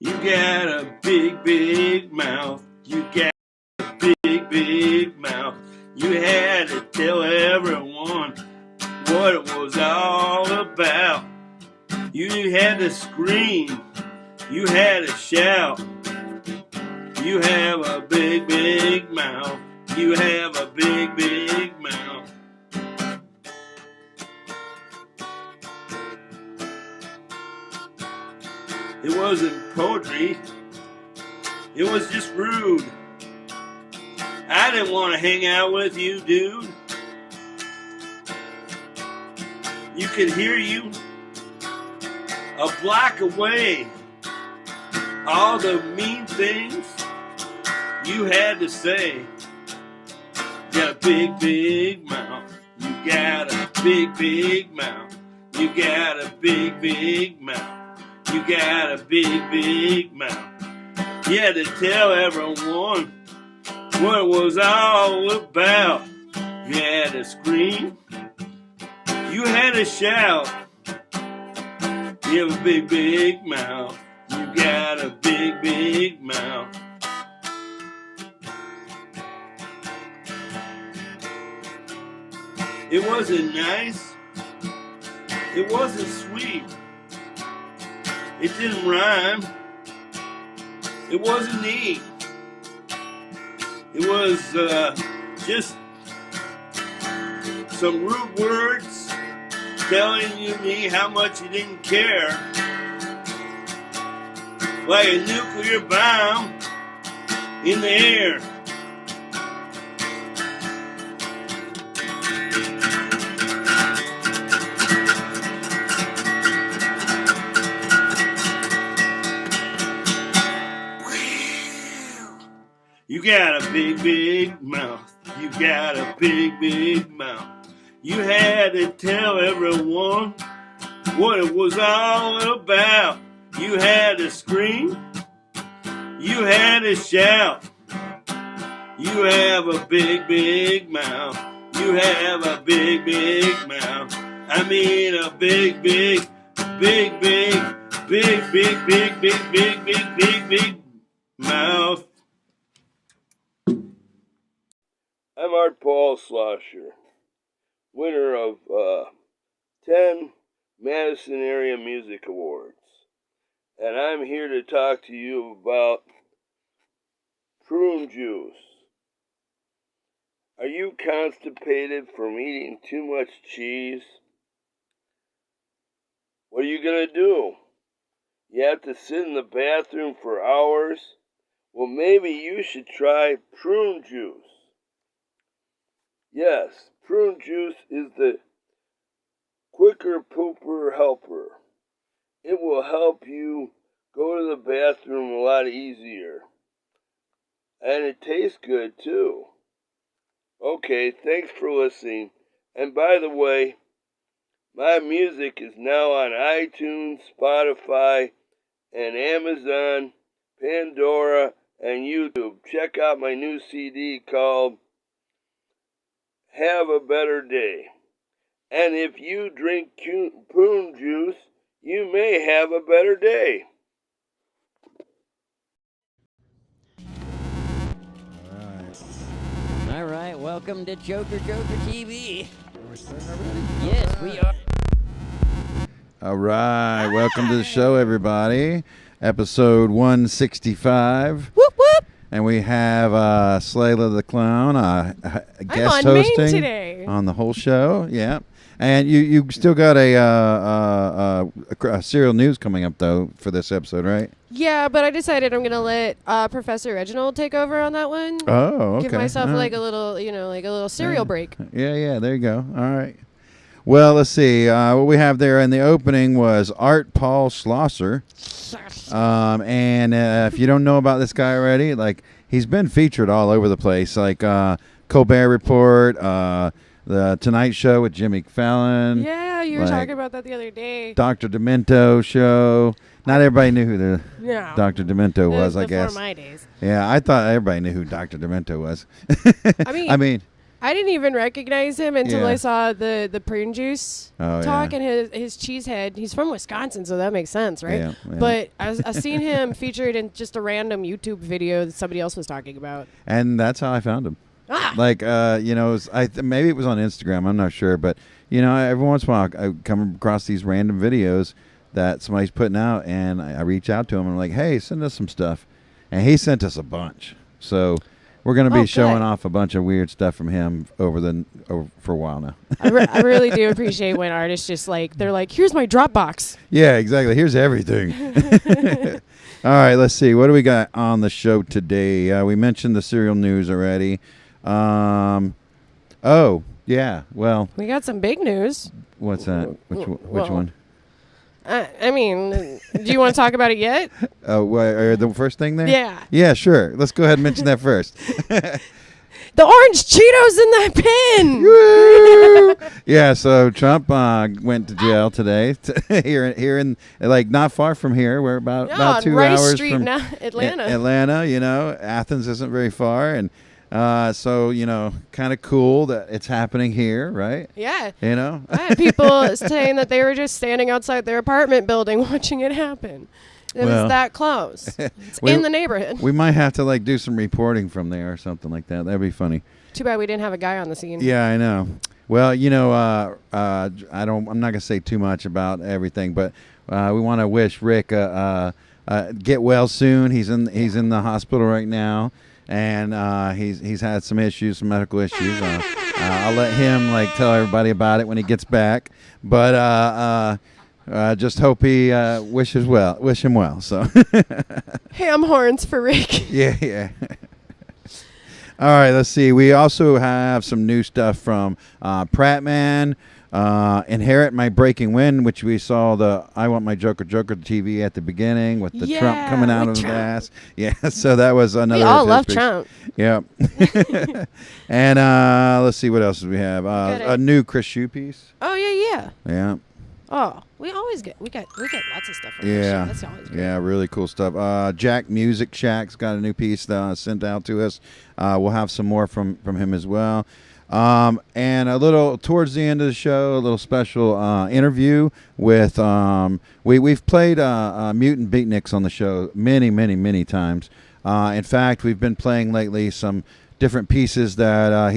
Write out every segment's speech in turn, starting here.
You got a big, big mouth. You got a big, big mouth. You had to tell everyone what it was all about. You had to scream. You had to shout. You have a big, big mouth. You have a big, big mouth. It wasn't poetry. It was just rude. I didn't want to hang out with you, dude. You could hear you a block away. All the mean things you had to say. You got a big, big mouth. You got a big, big mouth. You got a big, big mouth. You got a big, big mouth. You had to tell everyone what it was all about. You had to scream. You had to shout. You have a big, big mouth. You got a big, big mouth. It wasn't nice. It wasn't sweet. It didn't rhyme. It wasn't neat. It was just some rude words telling me how much you didn't care. Like a nuclear bomb in the air. You got a big, big mouth. You got a big, big mouth. You had to tell everyone what it was all about. You had to scream. You had to shout. You have a big, big mouth. You have a big, big mouth. I mean a big, big, big, big, big, big, big, big, big, big, big, big mouth. I'm Art Paul Schlosser, winner of 10 Madison Area Music Awards. And I'm here to talk to you about prune juice. Are you constipated from eating too much cheese? What are you going to do? You have to sit in the bathroom for hours? Well, maybe you should try prune juice. Yes, prune juice is the quicker pooper helper. It will help you go to the bathroom a lot easier. And it tastes good too. Okay, thanks for listening. And by the way, my music is now on iTunes, Spotify, and Amazon, Pandora, and YouTube. Check out my new CD called Have a Better Day. And if you drink prune juice, you may have a better day. All right, welcome to JOKERJOKErtv. Are we starting already? Yes, we are. All right, welcome to the show, everybody. Episode 165. Whoop, whoop. And we have Slayla the Clown, guest I'm on hosting main today. on the whole show. Yeah. And you still got a serial news coming up, though, for this episode, right? Yeah, but I decided I'm going to let Professor Reginald take over on that one. Oh, okay. Give myself All like right. a little, like a little cereal break. Yeah, there you go. All right. Well, let's see. What we have there in the opening was Art Paul Schlosser. And if you don't know about this guy already, like, he's been featured all over the place, like Colbert Report, The Tonight Show with Jimmy Fallon. Yeah, you were talking about that the other day. Dr. Demento show. Not everybody knew who the No. Dr. Demento was, I guess. Before my days. Yeah, I thought everybody knew who Dr. Demento was. I mean, I didn't even recognize him until Yeah. I saw the prune juice talk and his cheese head. He's from Wisconsin, so that makes sense, right? Yeah, yeah. But I seen him featured in just a random YouTube video that somebody else was talking about. And that's how I found him. Ah! Like, you know, maybe it was on Instagram. I'm not sure. But, you know, every once in a while I come across these random videos that somebody's putting out, and I reach out to him and I'm like, hey, send us some stuff. And he sent us a bunch. So we're going to be showing off a bunch of weird stuff from him over for a while now. I really do appreciate when artists just they're like, here's my Dropbox. Yeah, exactly. Here's everything. All right, let's see. What do we got on the show today? We mentioned the serial news already. Oh, yeah. Well, We got some big news. what's that? Which one? I mean, do you want to talk about it yet? Oh, the first thing there? Yeah. Yeah, sure. Let's go ahead and mention that first. The orange Cheetos in that pin. Woo! Yeah, so Trump went to jail today. here in like not far from here. We're about 2 Rice hours Street, from Atlanta. Atlanta, you know, Athens isn't very far, and so you know, kind of cool that it's happening here, right? Yeah. You know, I had people saying that they were just standing outside their apartment building watching it happen. It Well, was that close. It's we- in the neighborhood. we might have to like do some reporting from there or something like that. That'd be funny. Too bad we didn't have a guy on the scene. Yeah, I know. Well, you know, I'm not gonna say too much about everything, but we want to wish Rick get well soon. He's in the hospital right now, and he's had some issues, some medical issues. I'll let him like tell everybody about it when he gets back. But just hope he wish him well. So Ham horns for Rick. yeah. All right, let's see. We also have some new stuff from Pratman, Inheritmy Breakingwind, which we saw the I Want My Joker TV at the beginning with the Trump Yeah, coming out with of his Trump. ass. Yeah, so that was another. We all of his love pictures. Trump. Yep. And let's see what else do we have. A new Chris Shoe piece. Oh yeah. Yeah. Oh, we got lots of stuff from Yeah, That's always good. yeah, really cool stuff. Jack Music Shack's got a new piece sent out to us. We'll have some more from him as well. And a little towards the end of the show, a little special interview with. We've played Mutant Beatniks on the show many times. In fact, we've been playing lately some different pieces that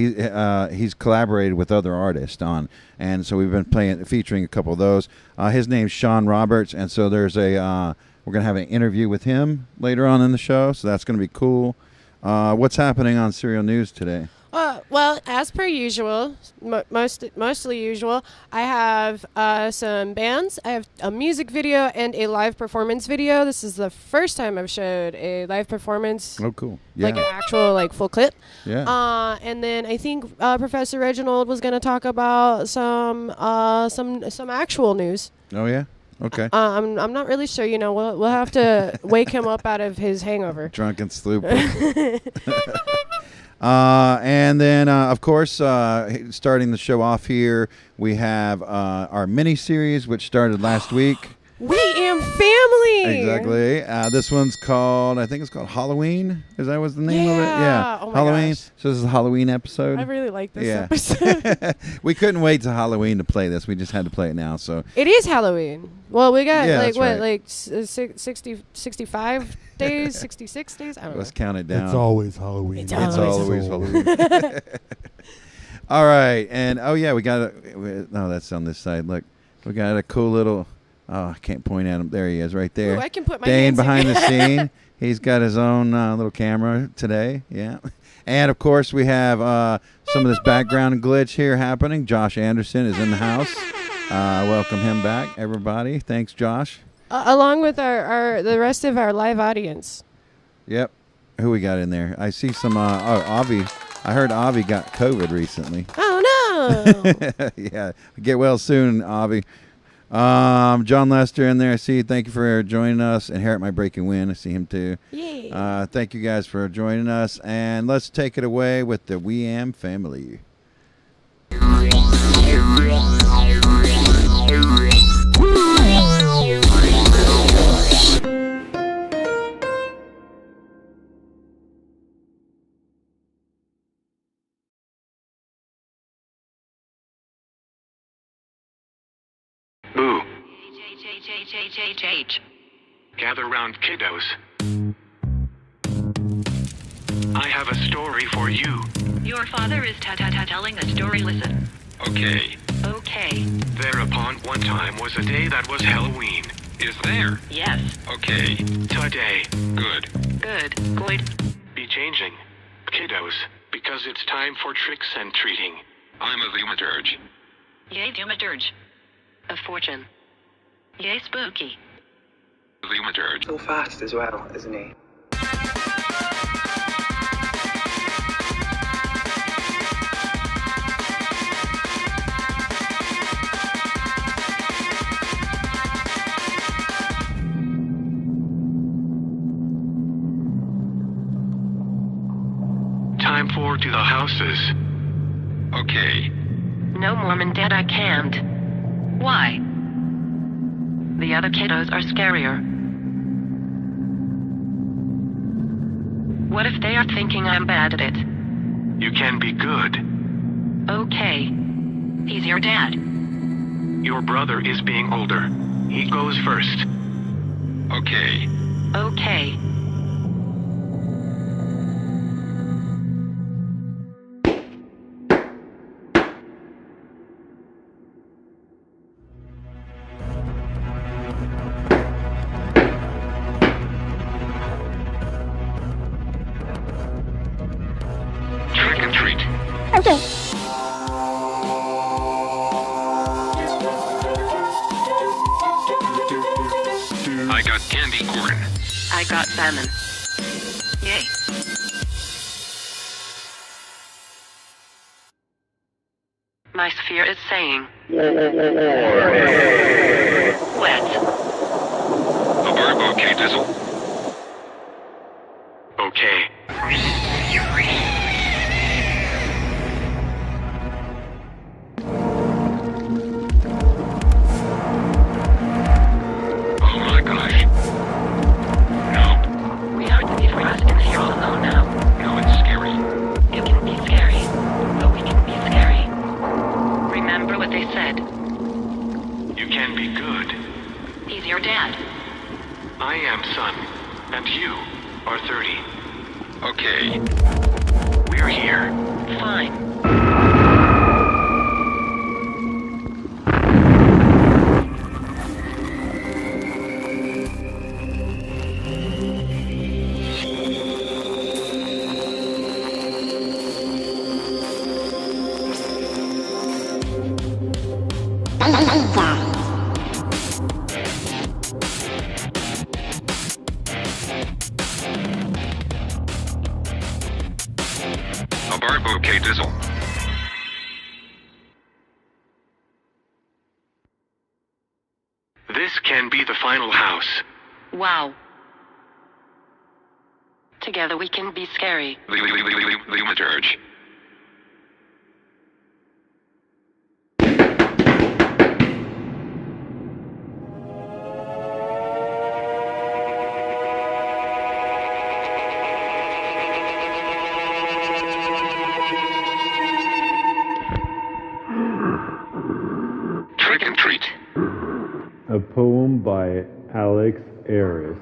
he's collaborated with other artists on, and so we've been featuring a couple of those. His name's Shaun Roberts, and so there's we're gonna have an interview with him later on in the show, so that's gonna be cool. What's happening on Serial News today? Well, as per usual, mostly usual, I have some bands. I have a music video and a live performance video. This is the first time I've showed a live performance, Oh, cool. Yeah. like an actual full clip. Yeah. And then I think Professor Reginald was going to talk about some actual news. Oh, yeah. Okay. I'm not really sure. You know, we'll have to wake him up out of his hangover. Drunken sloop. And then, of course, starting the show off here, we have our mini-series, which started last week. We am family. Exactly. This one's called, I think it's called Halloween. Is that what's the name of it? Yeah. Oh my Halloween. gosh. So this is a Halloween episode. I really like this Yeah. episode. We couldn't wait till Halloween to play this. We just had to play it now. So It is Halloween. Well, we got Yeah, that's right. 65 days, 66 days? I don't let's know. count it down. It's always Halloween. It's It's always always Halloween. All right. And, oh, yeah, we got no, that's on this side. Look, we got a cool little, oh, I can't point at him. There he is right there. Ooh, I can put my Dain hands behind in. the scene. He's got his own little camera today. Yeah. And, of course, we have some of this background glitch here happening. Josh Anderssen is in the house. Welcome him back, everybody. Thanks, Josh. Along with the rest of our live audience. Yep. Who we got in there? I see some, Avi. I heard Avi got COVID recently. Oh, no. Yeah. Get well soon, Avi. John Lester in there. I see. Thank you for joining us. Inheritmy Breakingwind. I see him too. Yay. Thank you guys for joining us. And let's take it away with the We Am family. H. Gather round, kiddos. I have a story for you. Your father is telling a story, listen. Okay. Okay. Thereupon one time was a day that was Halloween. Is there? Yes. Okay. Today. Good. Good. Good. Be changing. Kiddos. Because it's time for tricks and treating. I'm a thaumaturge. Yay, Thaumaturge. A fortune. Yay, spooky. Thaumaturge. So fast as well, isn't he? Time for to the houses. Okay. No, Mom and Dad, I can't. Why? The other kiddos are scarier. What if they are thinking I'm bad at it? You can be good. Okay. He's your dad. Your brother is being older. He goes first. Okay. Okay. Trick and treat. Okay. I got candy corn. I got salmon. Yay. My sphere is saying. Wet. A bird bouquet dizzle. Okay. Oh my gosh. No. We are to be frost in here all alone now. No, it's scary. It can be scary, but we can be scary. Remember what they said. You can be good. He's your dad. I am son. And you are 30. Okay. We're here. Fine. A bird bouquet dizzle. This can be the final house. Wow. Together we can be scary. Thaumaturge. Trick and treat. A poem by Alex Aris.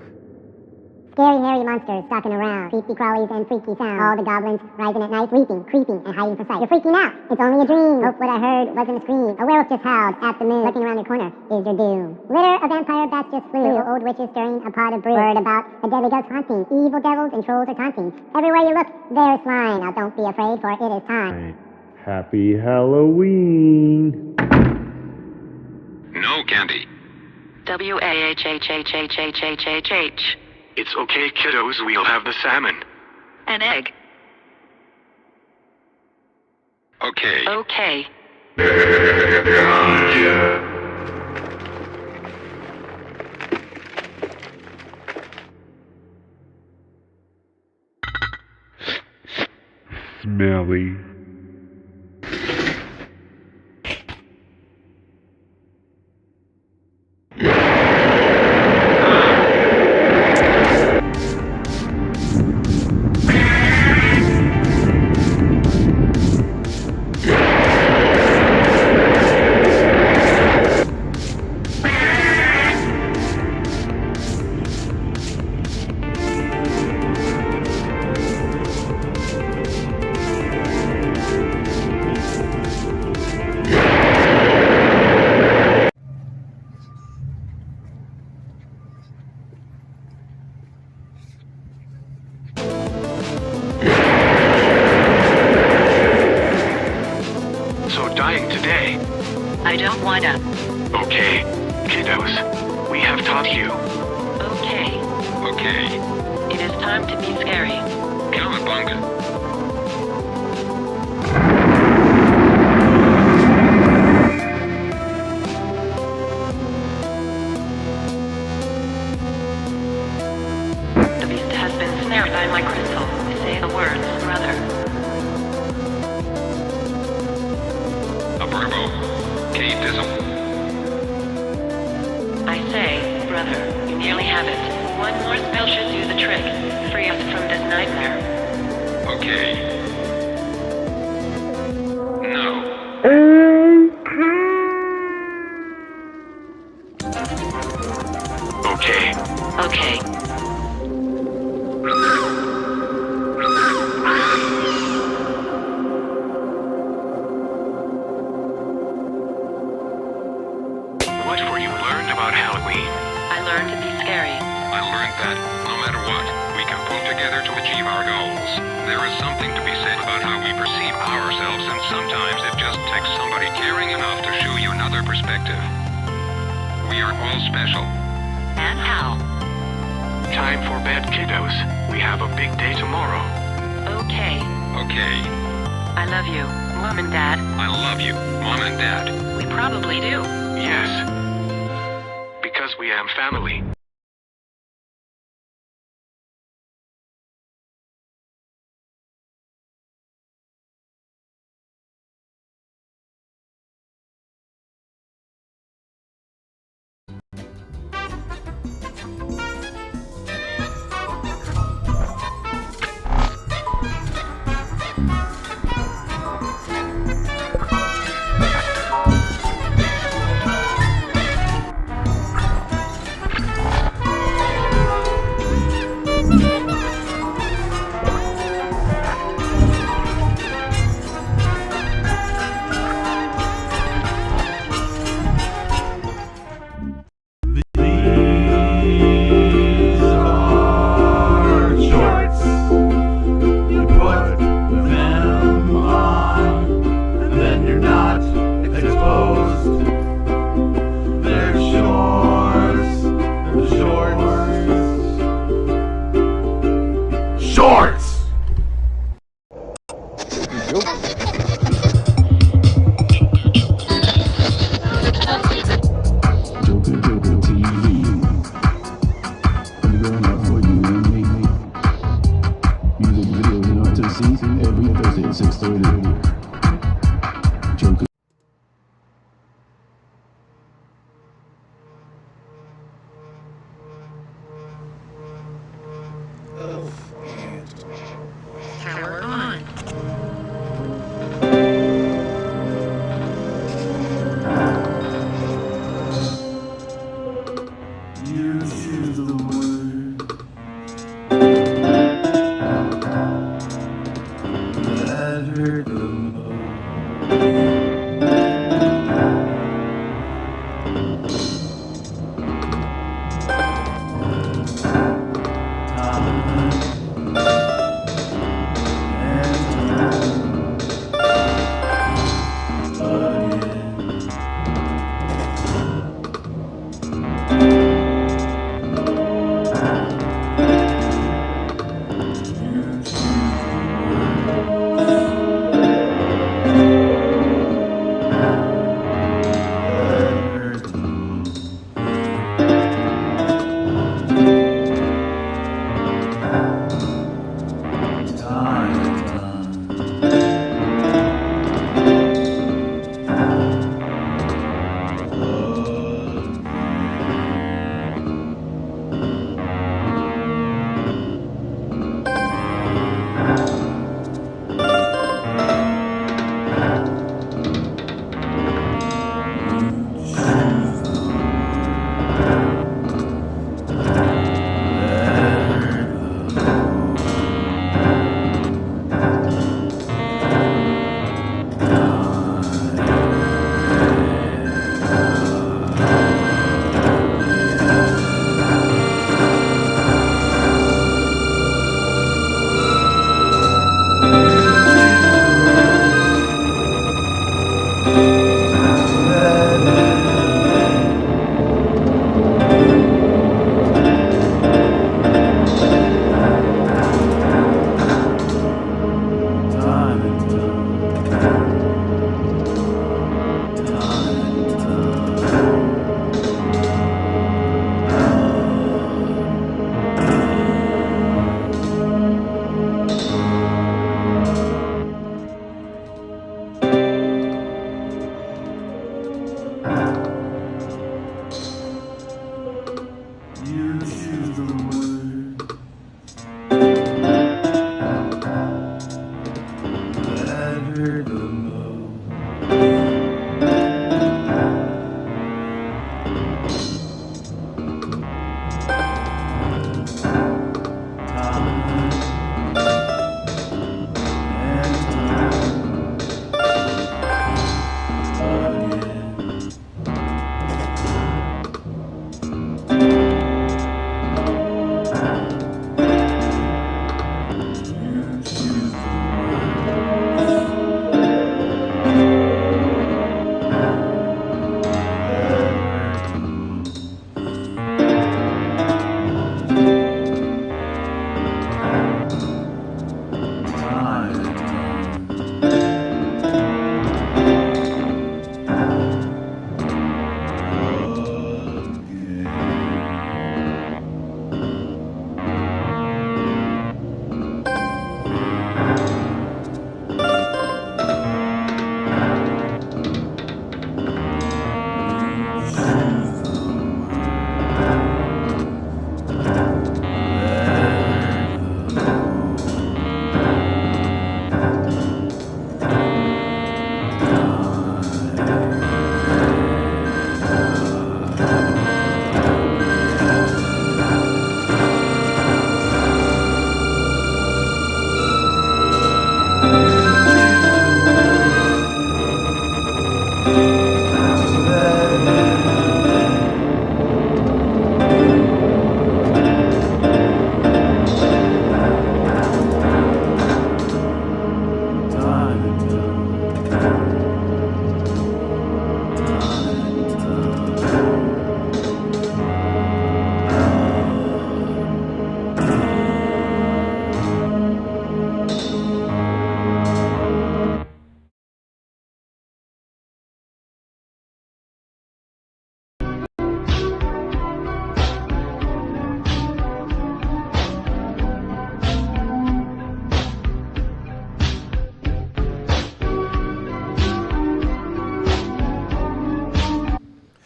Scary, hairy monsters stalking around. Creepy crawlies and freaky sounds. All the goblins rising at night, weeping, creeping, and hiding from sight. You're freaking out. It's only a dream. Hope what I heard wasn't a scream. A werewolf just howled at the moon. Looking around the corner is your doom. Litter of vampire bats just flew. Old witches stirring a pot of brew. Word about a deadly ghost haunting. Evil devils and trolls are taunting. Everywhere you look, there's slime. Now don't be afraid, for it is time. Happy Halloween! No candy. WAHHHHHHH. It's okay, kiddos. We'll have the salmon. An egg. Okay. Okay. Smelly. wind up. Okay, kiddos, we have taught you. Okay. Okay. It is time to be scary. Cowabunga. The beast has been snared by my crystal. Say the words, brother. Abrabo. K-Dizzle. I say, brother, you nearly have it. One more spell should do the trick. Free us from this nightmare. Okay. No. Okay. Okay. What were you learned about Halloween? I learned to be scary. I learned that, no matter what, we can pull together to achieve our goals. There is something to be said about how we perceive ourselves, and sometimes it just takes somebody caring enough to show you another perspective. We are all special. And how? Time for bed, kiddos. We have a big day tomorrow. Okay. Okay. I love you, Mom and Dad. I love you, Mom and Dad. We probably do. Yes. Because we am family.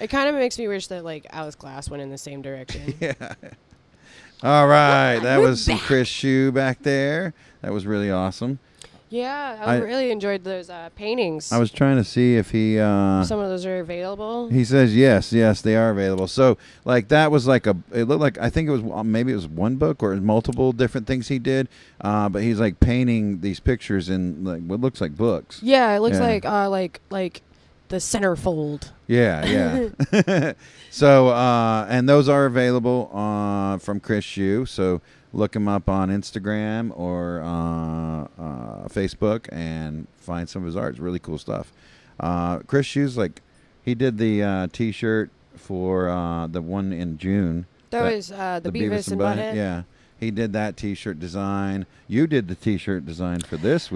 It kind of makes me wish that like Alice Glass went in the same direction. Yeah. All right, that was some Chris Shoe back there. That was really awesome. Yeah, I really enjoyed those paintings. I was trying to see if he... some of those are available. He says yes, they are available. So, like, that was like it looked like, I think it was, maybe it was one book or multiple different things he did. But he's like painting these pictures in like what looks like books. Yeah, it looks like the centerfold. Yeah. So, and those are available from Chris Shoe. So look him up on Instagram or Facebook and find some of his art. It's really cool stuff. Chris Shoe's like, he did the T-shirt for the one in June. That was the Beavis and Butthead. Yeah. He did that T-shirt design. You did the T-shirt design for this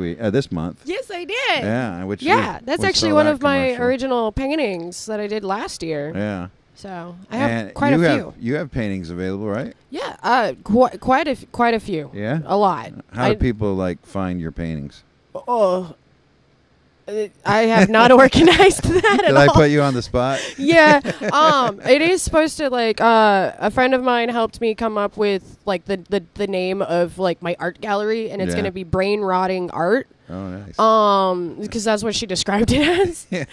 month. Yes, I did. Yeah, that's actually one of my original paintings that I did last year. Yeah. So I have quite a few. You have paintings available, right? Yeah, quite a few. Yeah, a lot. How do people like find your paintings? Oh, I have not organized that at all. Did I put you on the spot? Yeah. It is supposed to like a friend of mine helped me come up with like the name of like my art gallery, and it's gonna be Brain Rotting Art. Oh, nice. Because that's what she described it as. Yeah.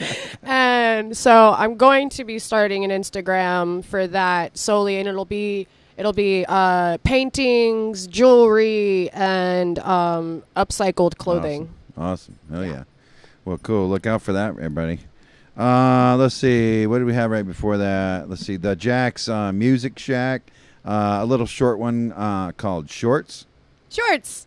And so I'm going to be starting an Instagram for that solely, and it'll be paintings, jewelry, and upcycled clothing. Awesome. Oh yeah. Well, cool. Look out for that, everybody. Let's see. What do we have right before that? Let's see. The Jack's Music Shack. A little short one called Shorts. Shorts.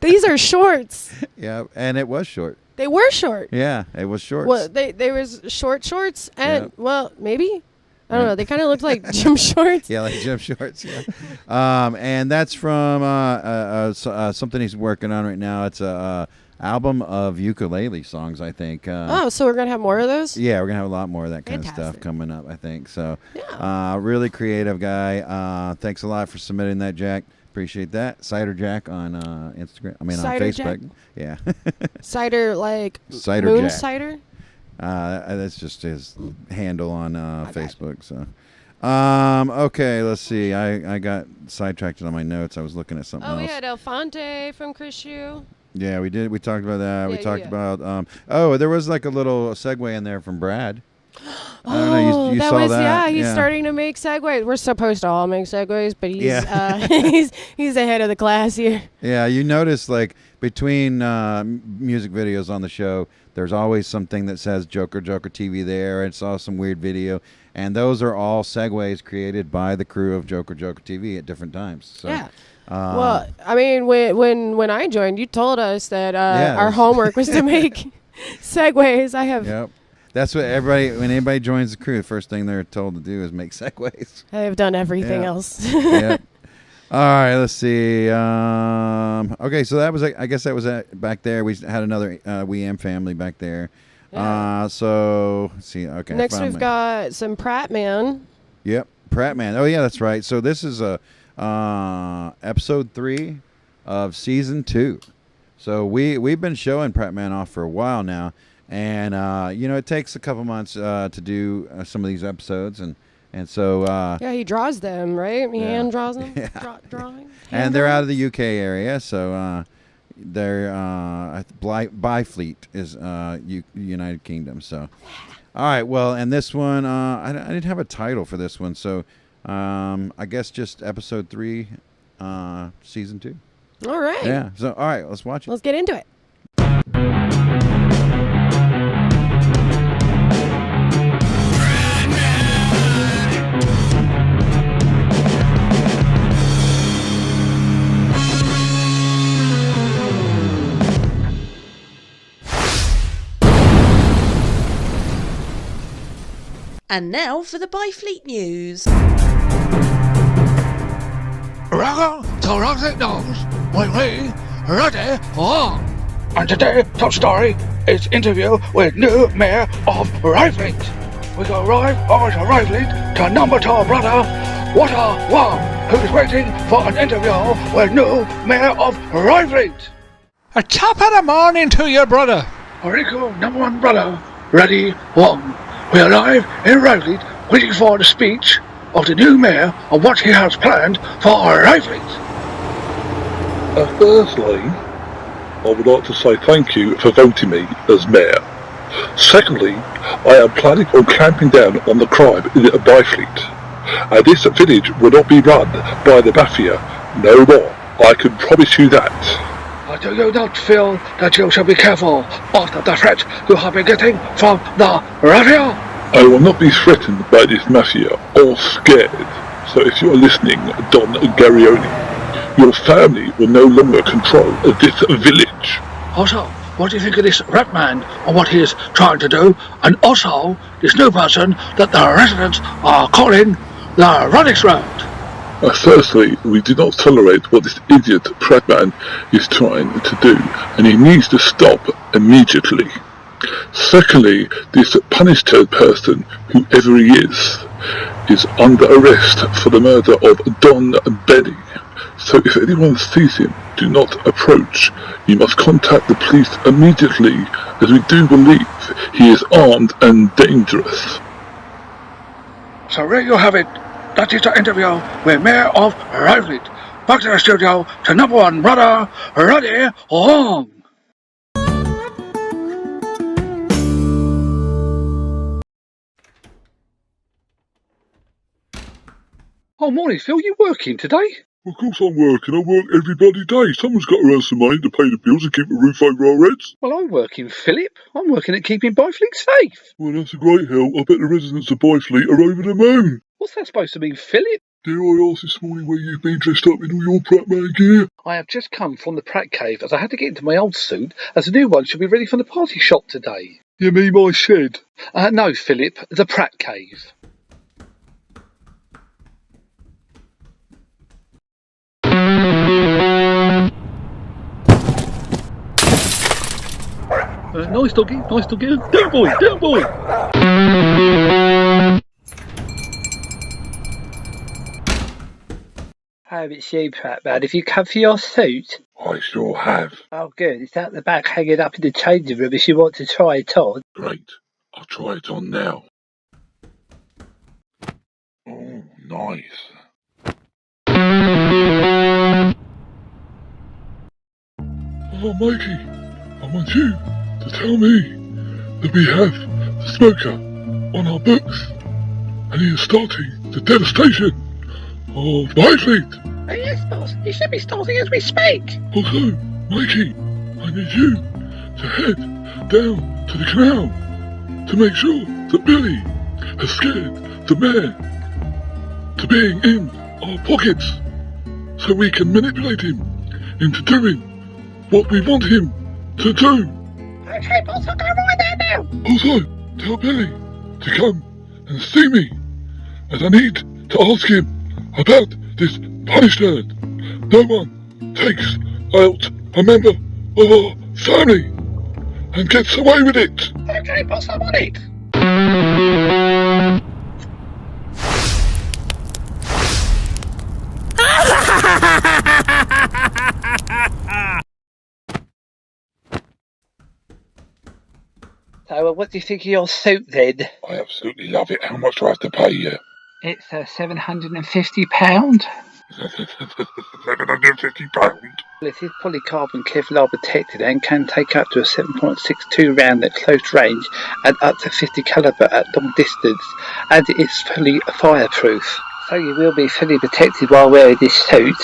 These are shorts. Yeah, and it was short. They were short. Yeah, it was shorts. Well, they was shorts, and well, maybe I don't know. They kind of looked like gym shorts. Yeah, like gym shorts. Yeah. And that's from something he's working on right now. It's a album of ukulele songs, I think. So we're gonna have more of those? Yeah, we're gonna have a lot more of that kind of stuff coming up, I think. So, really creative guy. Thanks a lot for submitting that, Jack. Appreciate that. Cider Jack on Instagram. I mean, Cider on Facebook. Jack? Yeah. Cider like Cider moon Jack. cider? That's just his handle on Facebook. So, okay, let's see. I got sidetracked on my notes. I was looking at something else. We had ELFANTE from Chris Shoe. Yeah, we did. We talked about that. Yeah, we talked about. There was like a little segue in there from Brad. I don't know. You saw that? Yeah, he's starting to make segues. We're supposed to all make segues, but he's he's ahead of the class here. Yeah, you notice like between music videos on the show, there's always something that says Joker TV there. I saw some weird video, and those are all segues created by the crew of Joker TV at different times. So, yeah. Well, I mean, when I joined, you told us that our homework was to make segues. I have. Yep. That's what when anybody joins the crew, the first thing they're told to do is make segues. I have done everything else. Yep. All right, let's see. Okay, so that was, I guess that was back there. We had another We Am family back there. Yeah. So, let's see. Okay. Next we've got some Pratman. Yep, Pratman. Oh, yeah, that's right. So this is episode 3 of season 2. So we've been showing Pratman off for a while now. And, it takes a couple months to do some of these episodes. And so... he draws them, right? He hand draws them? Drawing? And they're out of the UK area. So they're... Byfleet is United Kingdom. So, all right. Well, and this one... I didn't have a title for this one. So I guess just episode 3, season 2. All right. Yeah. So, all right. Let's watch it. Let's get into it. And now for the Byfleet news. Welcome to Rocket Dogs with me, ready for. And today, top story is interview with new mayor of Ryfleet. We go right over to Ryfleet to number 2 brother, Water Wong, who's waiting for an interview with new mayor of Ryfleet. A top of the morning to your brother. Rico, number 1 brother, ready Wong. we're live in Rowley, waiting for the speech of the new mayor on what he has planned for Rowley. Firstly, I would like to say thank you for voting me as mayor. Secondly, I am planning on clamping down on the crime in Byfleet. And this village will not be run by the mafia no more. I can promise you that. Do you not feel that you should be careful of the threat you have been getting from the mafia? I will not be threatened by this mafia or scared. So if you are listening, Don Garioni, your family will no longer control this village. Also, what do you think of this Pratman and what he is trying to do? And also, this new person that the residents are calling the Running Road. Firstly, we do not tolerate what this idiot Pratman is trying to do, and he needs to stop immediately. Secondly, this punished person, whoever he is under arrest for the murder of Don Benny. So if anyone sees him, do not approach. You must contact the police immediately, as we do believe he is armed and dangerous. So there you have it. That is the interview with Mayor of Rowley. Back to the studio to number one brother, Roddy Hong. Oh, morning, Phil. You working today? Of course I'm working. I work every bloody day. Someone's got to earn some money to pay the bills and keep a roof over our heads. Well, I'm working, Philip. I'm working at keeping Byfleet safe. Well, that's a great help. I bet the residents of Byfleet are over the moon. What's that supposed to mean, Philip? Dare I ask this morning where you've been dressed up in all your Pratman gear? I have just come from the Pratt Cave as I had to get into my old suit as the new one should be ready for the party shop today. You mean my shed? No, Philip, the Pratt Cave. Nice doggy, nice doggy. Down boy, down boy. Oh, it's you, Pratman. Have you come for your suit? I sure have. Oh, good. It's out the back hanging up in the changing room if you want to try it on. Great. I'll try it on now. Oh, nice. Oh, Mikey, I want you to tell me that we have the smoker on our books, and he is starting the devastation of Byfleet. Oh, yes, boss. He should be starting as we speak. Also, Mikey, I need you to head down to the canal to make sure that Billy has scared the mayor to being in our pockets so we can manipulate him into doing what we want him to do. Okay, boss, I'll go right there now. Also, tell Billy to come and see me, as I need to ask him about this punishment. No one takes out a member of our family and gets away with it. Okay, boss, I'm on it. So, what do you think of your suit then? I absolutely love it. How much do I have to pay you? It's £750. £750? Well, it is polycarbon Kevlar protected and can take up to a 7.62 round at close range and up to 50 caliber at long distance, and it is fully fireproof. So you will be fully protected while wearing this suit.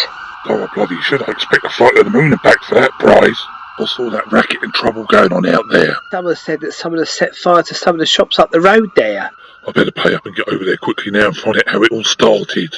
Oh, I bloody should. I expect to fly to the moon and back for that prize. What's all that racket and trouble going on out there? Someone said that someone has set fire to some of the shops up the road there. I better pay up and get over there quickly now and find out how it all started.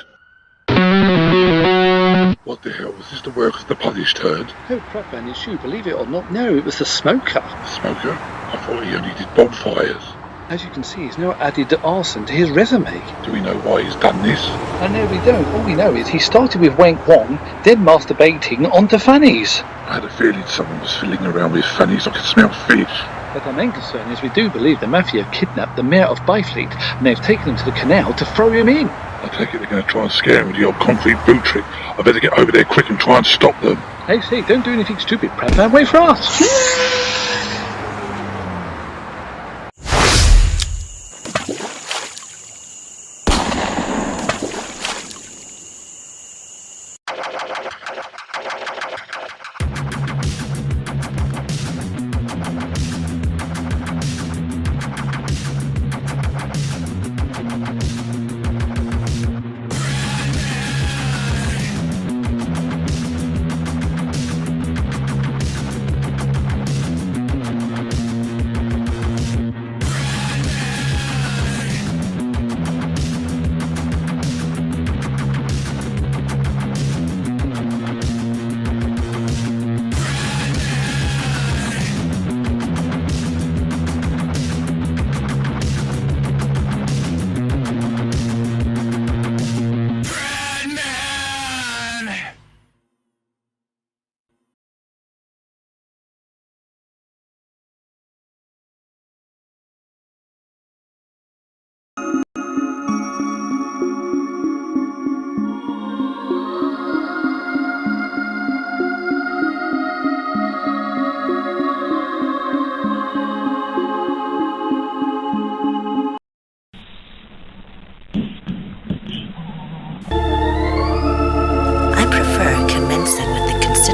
What the hell, was this the work of the punished herd? Oh, Pratman, it's you. Believe it or not, no, it was the smoker. Smoker? I thought he only did bonfires. As you can see, he's now added arson to his resume. Do we know why he's done this? No, we don't. All we know is he started with Wank Wong, then masturbating onto fannies. I had a feeling someone was fiddling around with fannies. I could smell fish. But our main concern is we do believe the mafia kidnapped the mayor of Byfleet and they've taken him to the canal to throw him in. I take it they're going to try and scare him with the old concrete boot trick. I better get over there quick and try and stop them. Hey, say, don't do anything stupid, Pratman. Wait for us.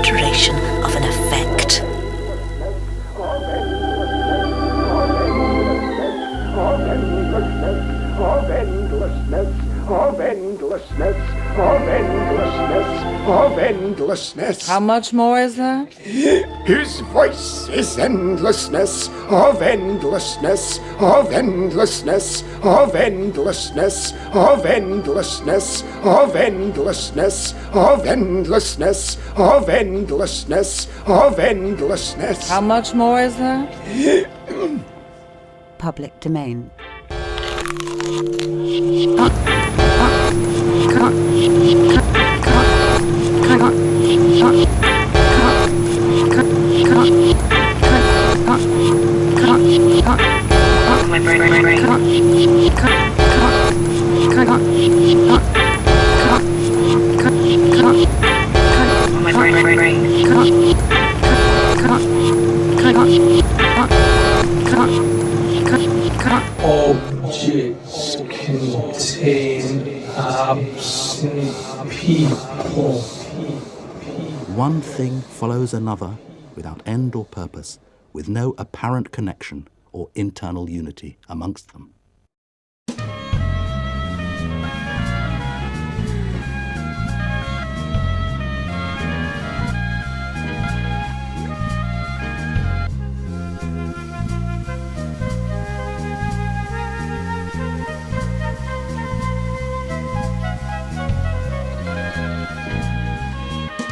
exaggeration of an effect. Of endlessness, of endlessness, of endlessness, of endlessness. How much more is that? His voice is endlessness, of endlessness, of endlessness, of endlessness, of endlessness, of endlessness, of endlessness, of endlessness, of endlessness. How much more is that? Public domain. Objects contain absent people. One thing follows another without end or purpose, with no apparent connection or internal unity amongst them.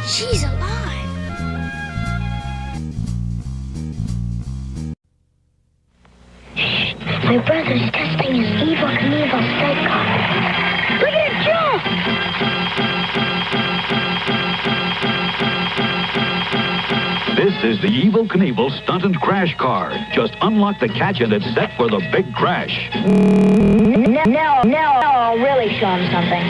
She's alive. My brother's testing his evil Knievel sidecar. Look at it jump! This is the Evel Knievel Stunt and Crash car. Just unlock the catch and it's set for the big crash. No, I'll really show him something.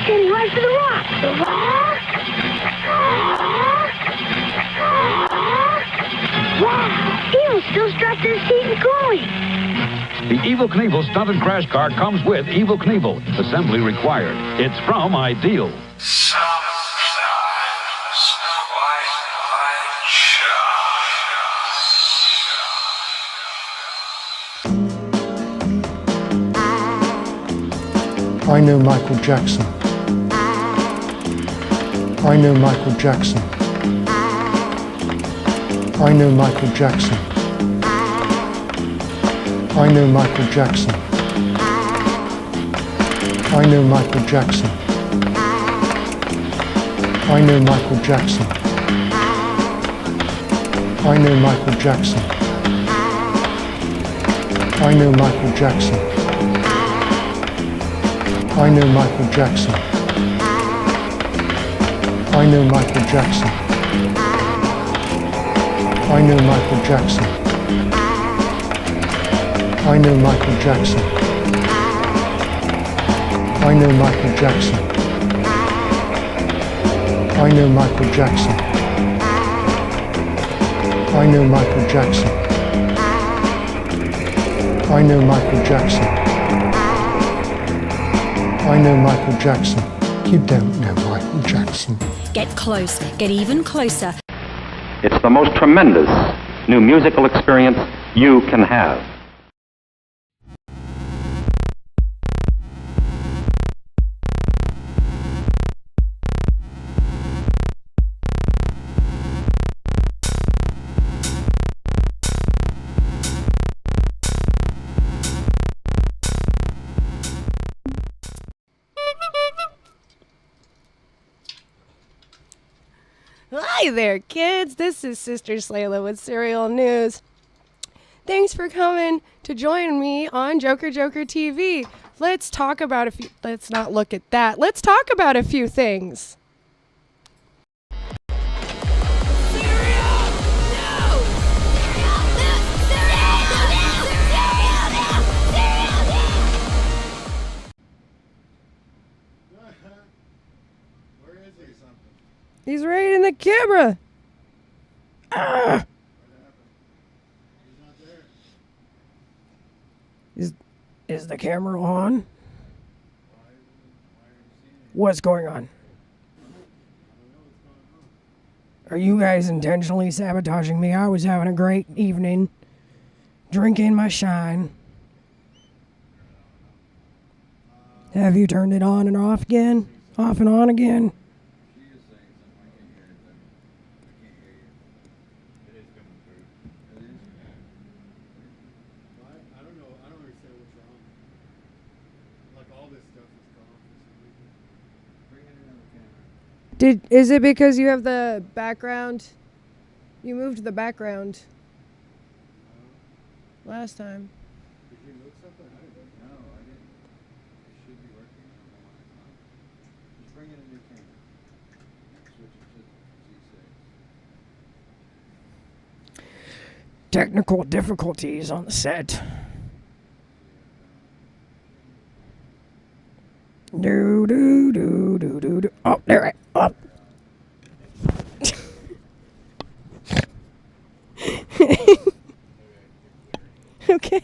Heading right for the rock. The rock? Wow! Evil's still strapped to his seat and going. The Evel Knievel Stunt and Crash car comes with Evel Knievel. Assembly required. It's from Ideal. I know Michael Jackson. I know Michael Jackson. I know Michael Jackson. I know Michael Jackson. I know Michael Jackson. I know Michael Jackson. I know Michael Jackson. I know Michael Jackson. I know Michael Jackson. I know Michael Jackson. I know Michael Jackson. I know Michael Jackson. I know Michael Jackson. I know Michael Jackson. I know Michael Jackson. I know Michael Jackson. I know Michael Jackson. You don't know Michael Jackson. Get close. Get even closer. It's the most tremendous new musical experience you can have. Hi there, kids. This is Sister Slayla with Serial News. Thanks for coming to join me on Joker Joker TV. Let's talk about a few... Let's not look at that. Let's talk about a few things. He's right in the camera. Ah. Is the camera on? What's going on? Are you guys intentionally sabotaging me? I was having a great evening, drinking my shine. Have you turned it on and off again? Off and on again? Is it because you have the background? You moved the background last time. Did you move something? I didn't. No, I didn't. It should be working. Just bring in a new camera. Switch it to Z6. Technical difficulties on the set. Do do do do do do. Oh, there it. Up. Okay.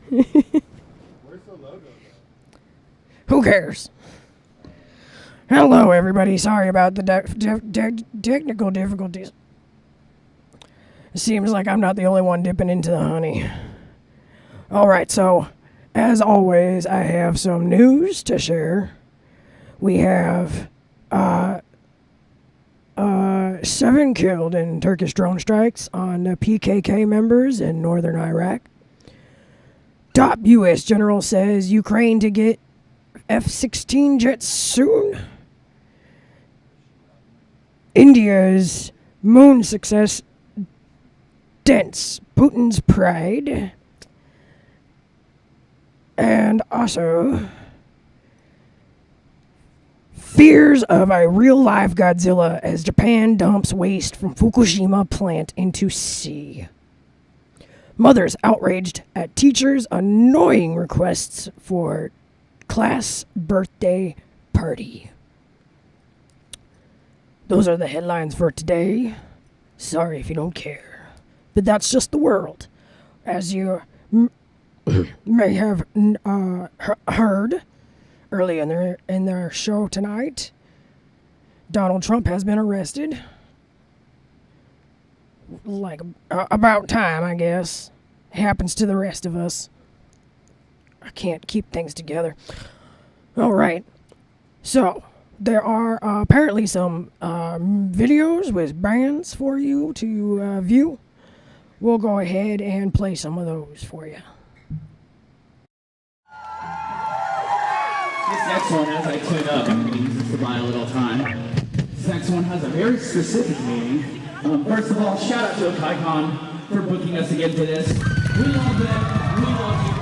Where's the logo, though? Who cares? Hello, everybody. Sorry about the technical difficulties. It seems like I'm not the only one dipping into the honey. All right, so as always, I have some news to share. We have 7 killed in Turkish drone strikes on PKK members in northern Iraq. Top U.S. general says Ukraine to get F-16 jets soon. India's moon success dents Putin's pride. And also fears of a real-life Godzilla as Japan dumps waste from Fukushima plant into sea. Mothers outraged at teachers' annoying requests for class birthday party. Those are the headlines for today. Sorry if you don't care. But that's just the world. As you may have heard early in their show tonight, Donald Trump has been arrested. Like, about time, I guess. Happens to the rest of us. I can't keep things together. All right. So, there are apparently some videos with bands for you to view. We'll go ahead and play some of those for you. This next one, as I tune up, I'm going to use this to buy a little time. This next one has a very specific meaning. First of all, shout out to AkaiCon for booking us again for this. We love them. We love you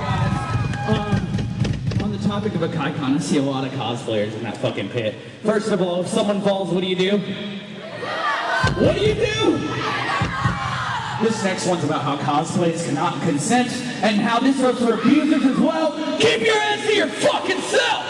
guys. On the topic of AkaiCon, I see a lot of cosplayers in that fucking pit. First of all, if someone falls, what do you do? What do you do? This next one's about how cosplays cannot consent and how this goes for abusers as well. Keep your hands to your fucking self!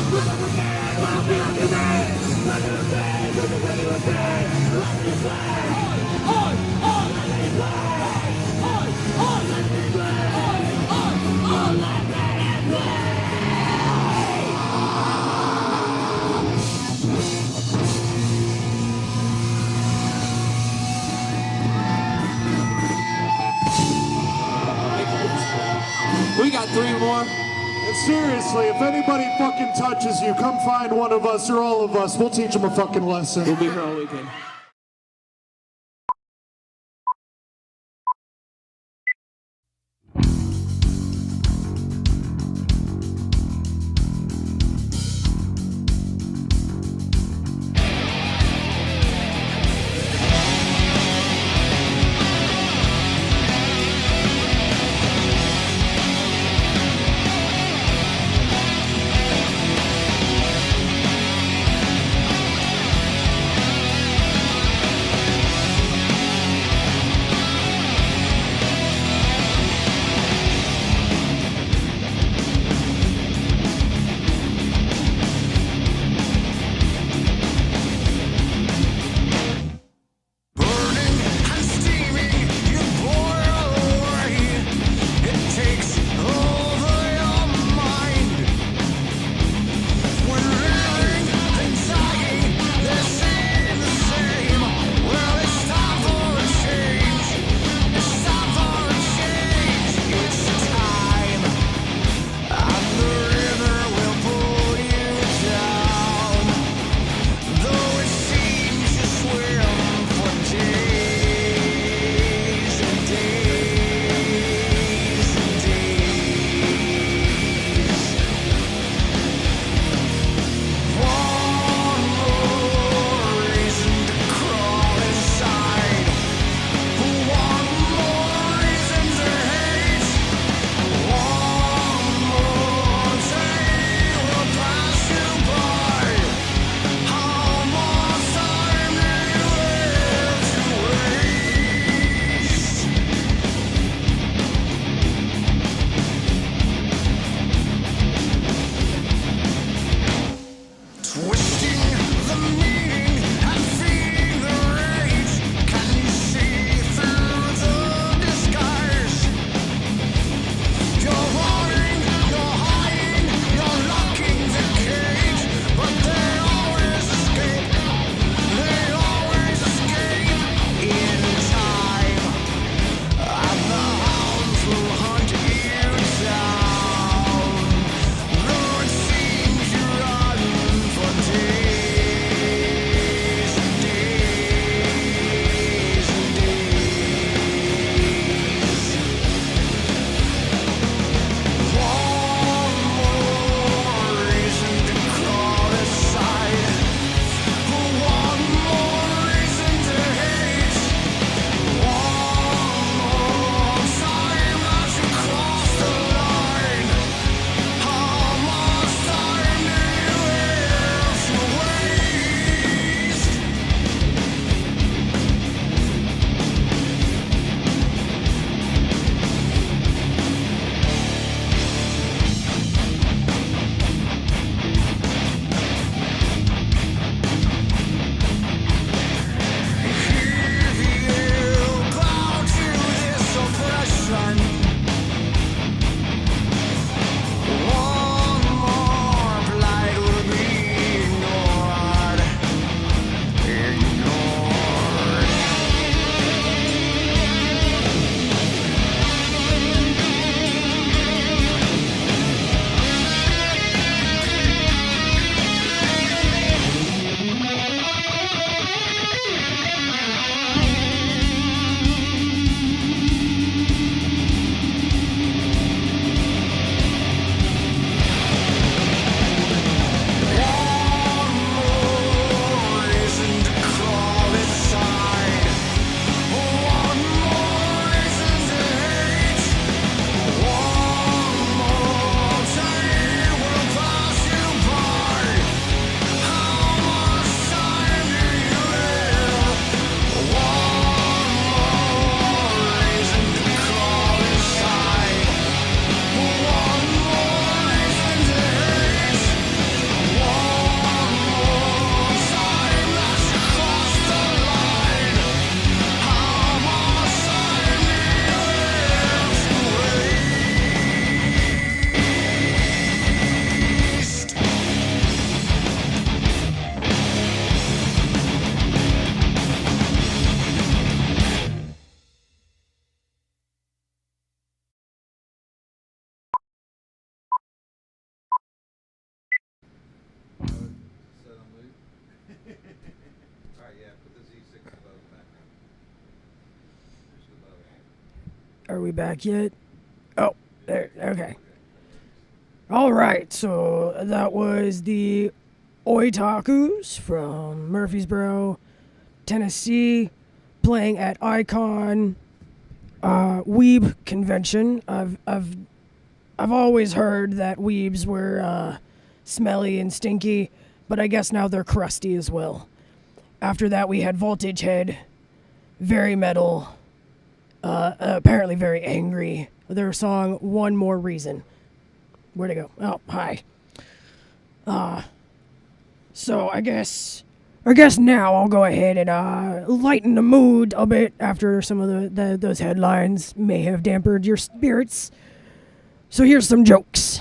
We got 3 more. And seriously, if anybody fucking touches you, come find one of us or all of us. We'll teach them a fucking lesson. We'll be here all weekend. Are we back yet? Oh, there. Okay. All right. So that was the Oi-takus from Murfreesboro, Tennessee, playing at AkaiCon Weeb convention. I've always heard that weebs were smelly and stinky, but I guess now they're crusty as well. After that, we had VoltageHead, very metal, apparently very angry. Their song "One More Reason." Where'd it go? Oh, hi. So I guess now I'll go ahead and lighten the mood a bit after some of those headlines may have dampened your spirits. So here's some jokes.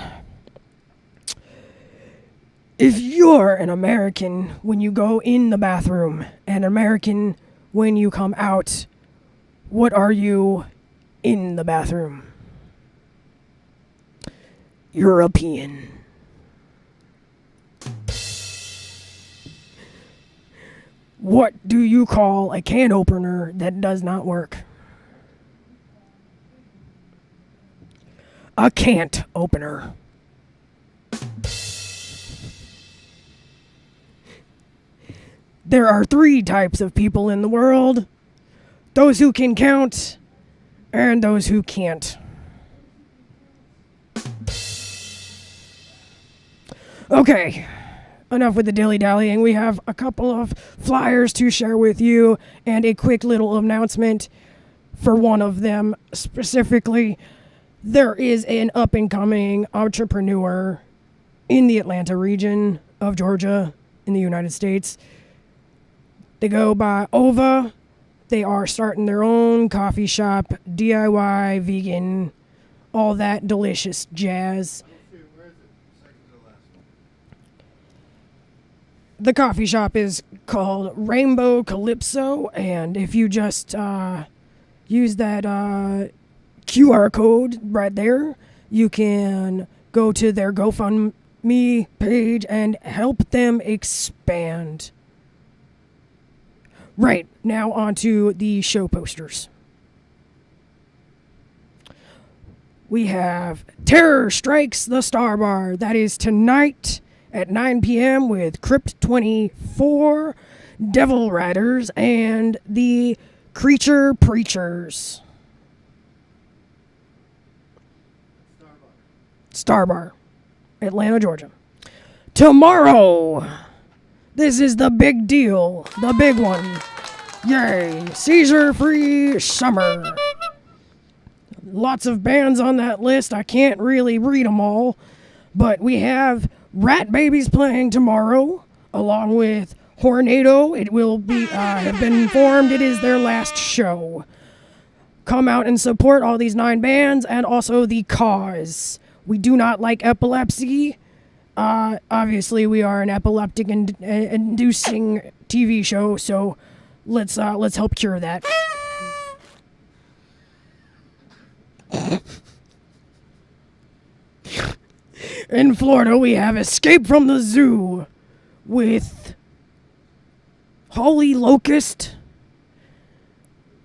If you're an American when you go in the bathroom, and an American when you come out, what are you in the bathroom? European. What do you call a can opener that does not work? A can't opener. There are 3 types of people in the world: those who can count and those who can't. Okay, enough with the dilly-dallying. We have a couple of flyers to share with you and a quick little announcement for one of them specifically. There is an up-and-coming entrepreneur in the Atlanta region of Georgia in the United States. They go by Ova. They are starting their own coffee shop, DIY, vegan, all that delicious jazz. The coffee shop is called Rainbow Calypso, and if you just use that QR code right there, you can go to their GoFundMe page and help them expand. Right, now on to the show posters. We have Terror Strikes the Star Bar. That is tonight at 9 p.m. with Crypt 24, Devil Riders, and the Creature Preachers. Star Bar, Atlanta, Georgia. Tomorrow, this is the big deal, the big one. Yay, seizure-free summer. Lots of bands on that list. I can't really read them all, but we have Rat Babies playing tomorrow, along with Hornado. It will be, have been informed it is their last show. Come out and support all these 9 bands, and also the cause. We do not like epilepsy. Obviously, we are an epileptic inducing TV show, so let's help cure that. In Florida, we have Escape from the Zoo with Holy Locust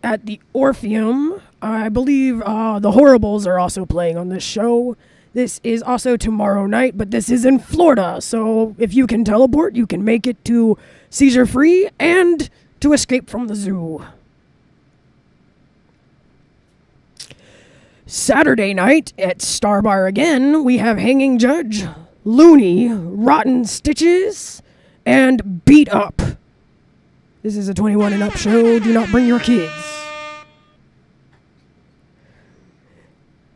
at the Orpheum. I believe the Horribles are also playing on this show. This is also tomorrow night, but this is in Florida, so if you can teleport, you can make it to Seizure Free and to Escape from the Zoo. Saturday night at Star Bar again, we have Hanging Judge, Looney, Rotten Stitches, and Beat Up. This is a 21 and up show. Do not bring your kids.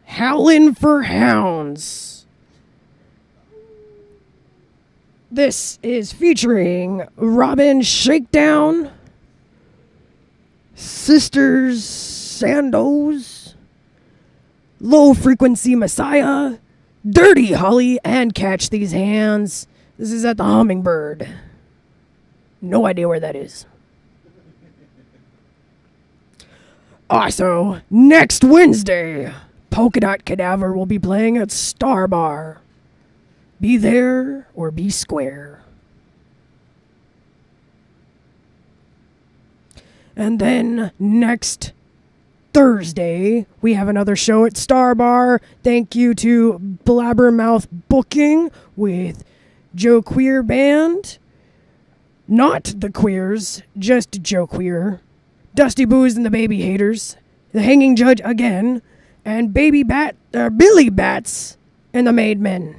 Howlin' for Hounds. This is featuring Robin Shakedown, Sisters Sandoz, Low Frequency Messiah, Dirty Holly, and Catch These Hands. This is at the Hummingbird. No idea where that is. Also, next Wednesday, Polka Dot Cadaver will be playing at Star Bar. Be there or be square. And then next Thursday, we have another show at Star Bar. Thank you to Blabbermouth Booking with Joe Queer Band. Not the Queers, just Joe Queer. Dusty Booze and the Baby Haters. The Hanging Judge again. And Billy Bats and the Made Men.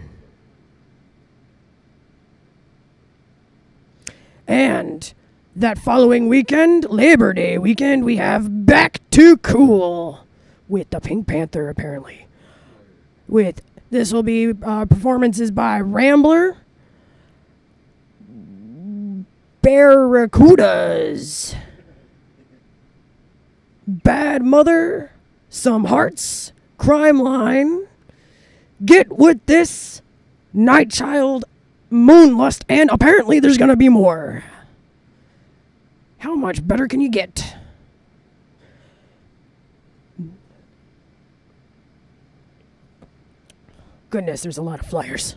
And that following weekend, Labor Day weekend, we have Back to Cool with the Pink Panther, apparently. This will be performances by Rambler, Barracudas, Bad Mother, Some Hearts, Crime Line, Get With This, Night Child, Moonlust, and apparently there's gonna be more. How much better can you get? Goodness, there's a lot of flyers.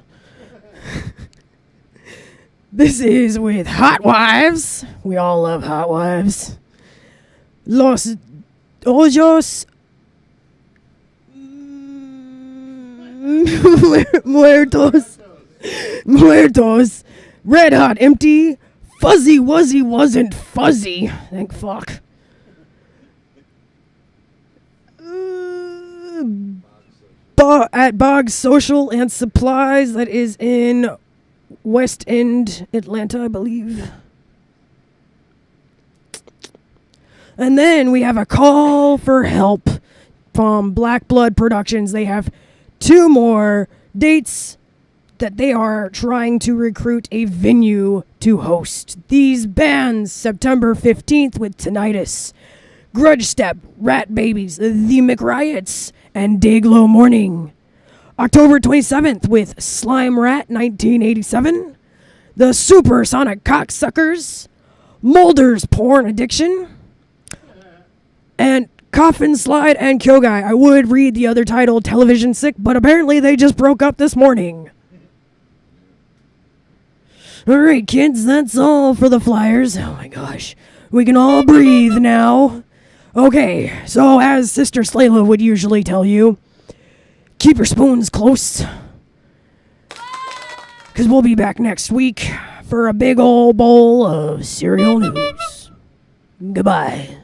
This is with Hot Wives. We all love Hot Wives. Los Ojos Muertos. Red Hot Empty. Fuzzy Wuzzy Wasn't Fuzzy. Thank fuck. At Boggs Social and Supplies. That is in West End, Atlanta, I believe. And then we have a call for help from Black Blood Productions. They have 2 more dates that they are trying to recruit a venue to host. These bands, September 15th with Tinnitus, Grudge Step, Rat Babies, The McRiots, and Dayglow Morning. October 27th with Slime Rat 1987, The Supersonic Cocksuckers, Mulder's Porn Addiction, and Coffin Slide and Kyogai. I would read the other title, Television Sick, but apparently they just broke up this morning. Alright, kids, that's all for the flyers. Oh my gosh. We can all breathe now. Okay, so as Sister Slayla would usually tell you, keep your spoons close. Because we'll be back next week for a big old bowl of cereal news. Goodbye.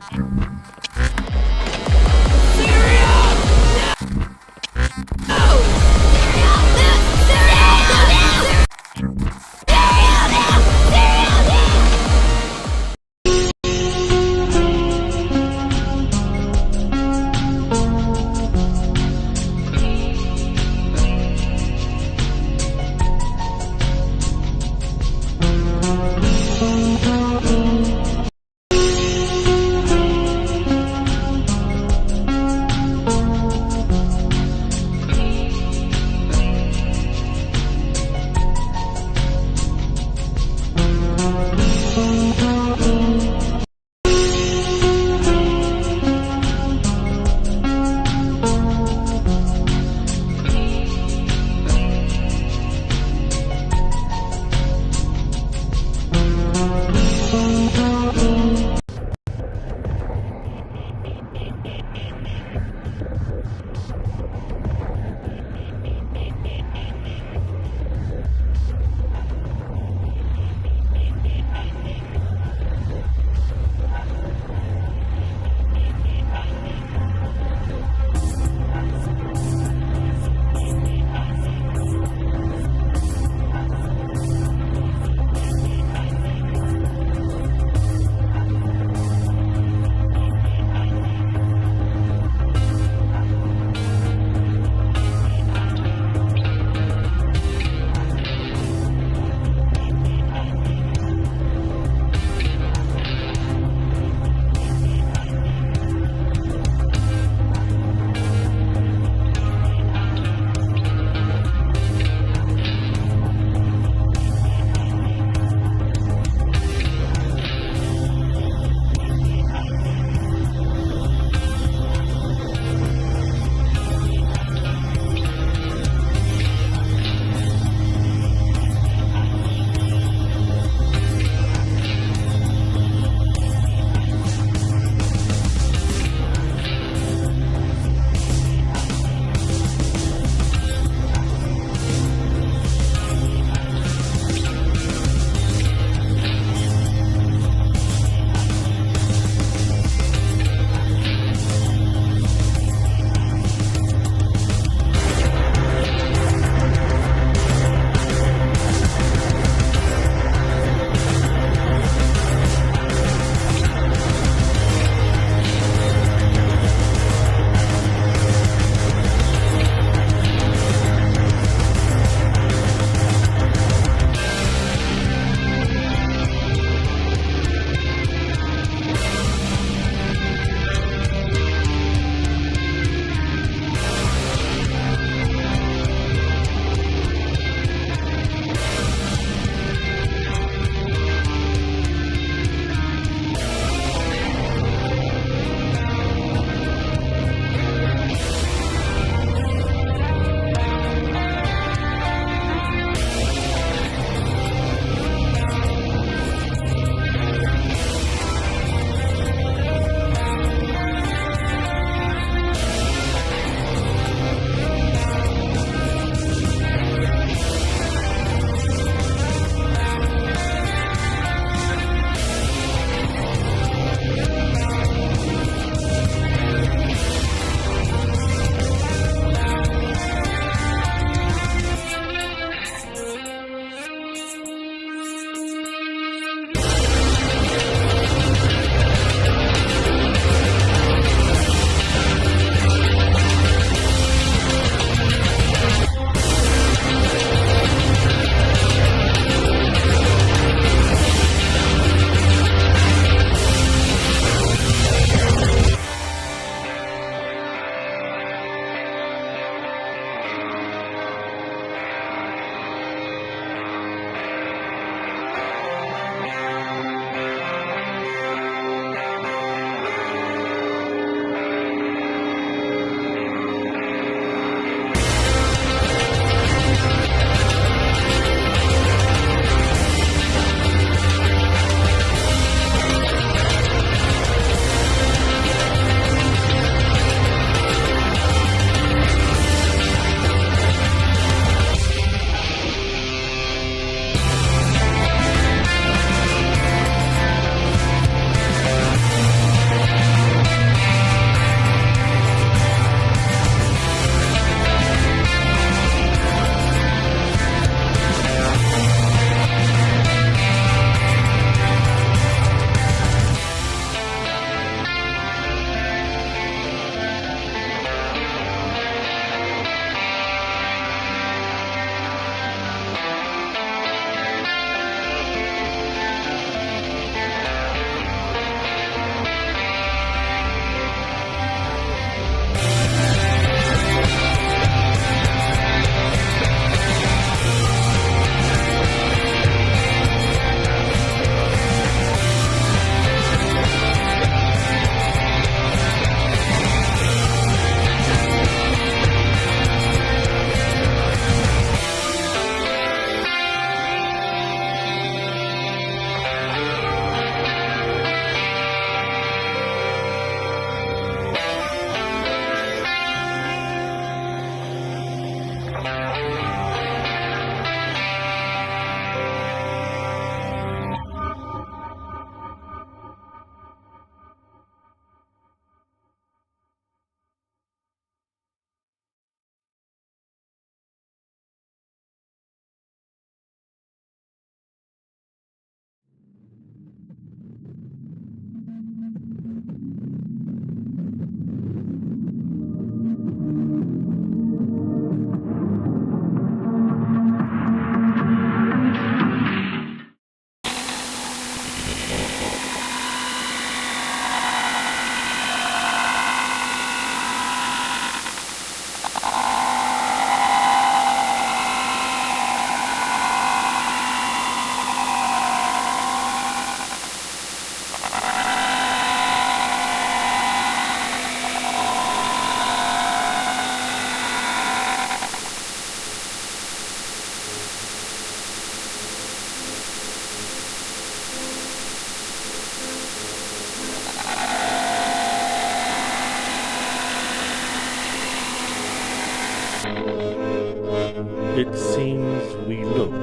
It seems we look.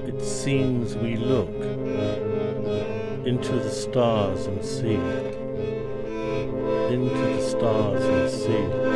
It seems we look into the stars and see. Into the stars and see.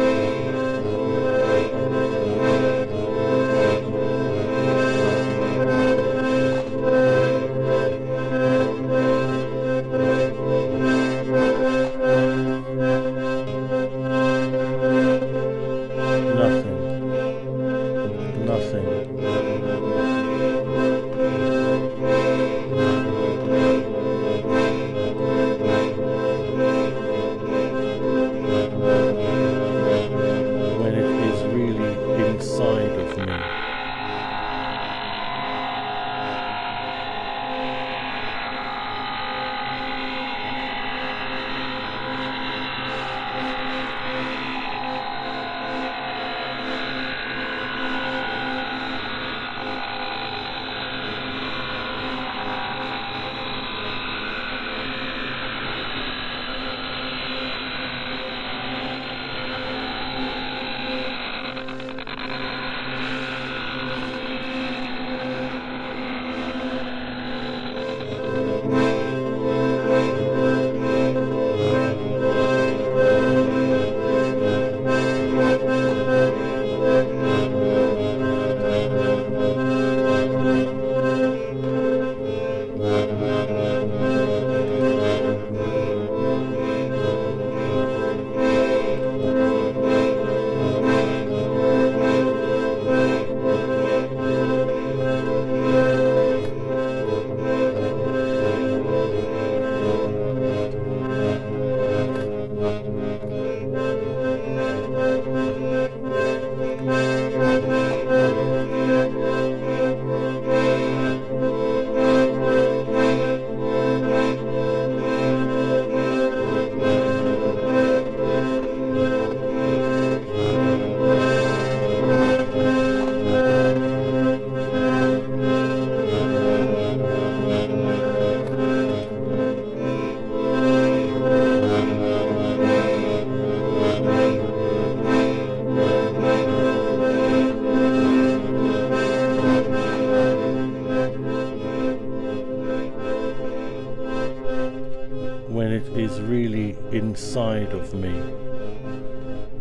Inside of me,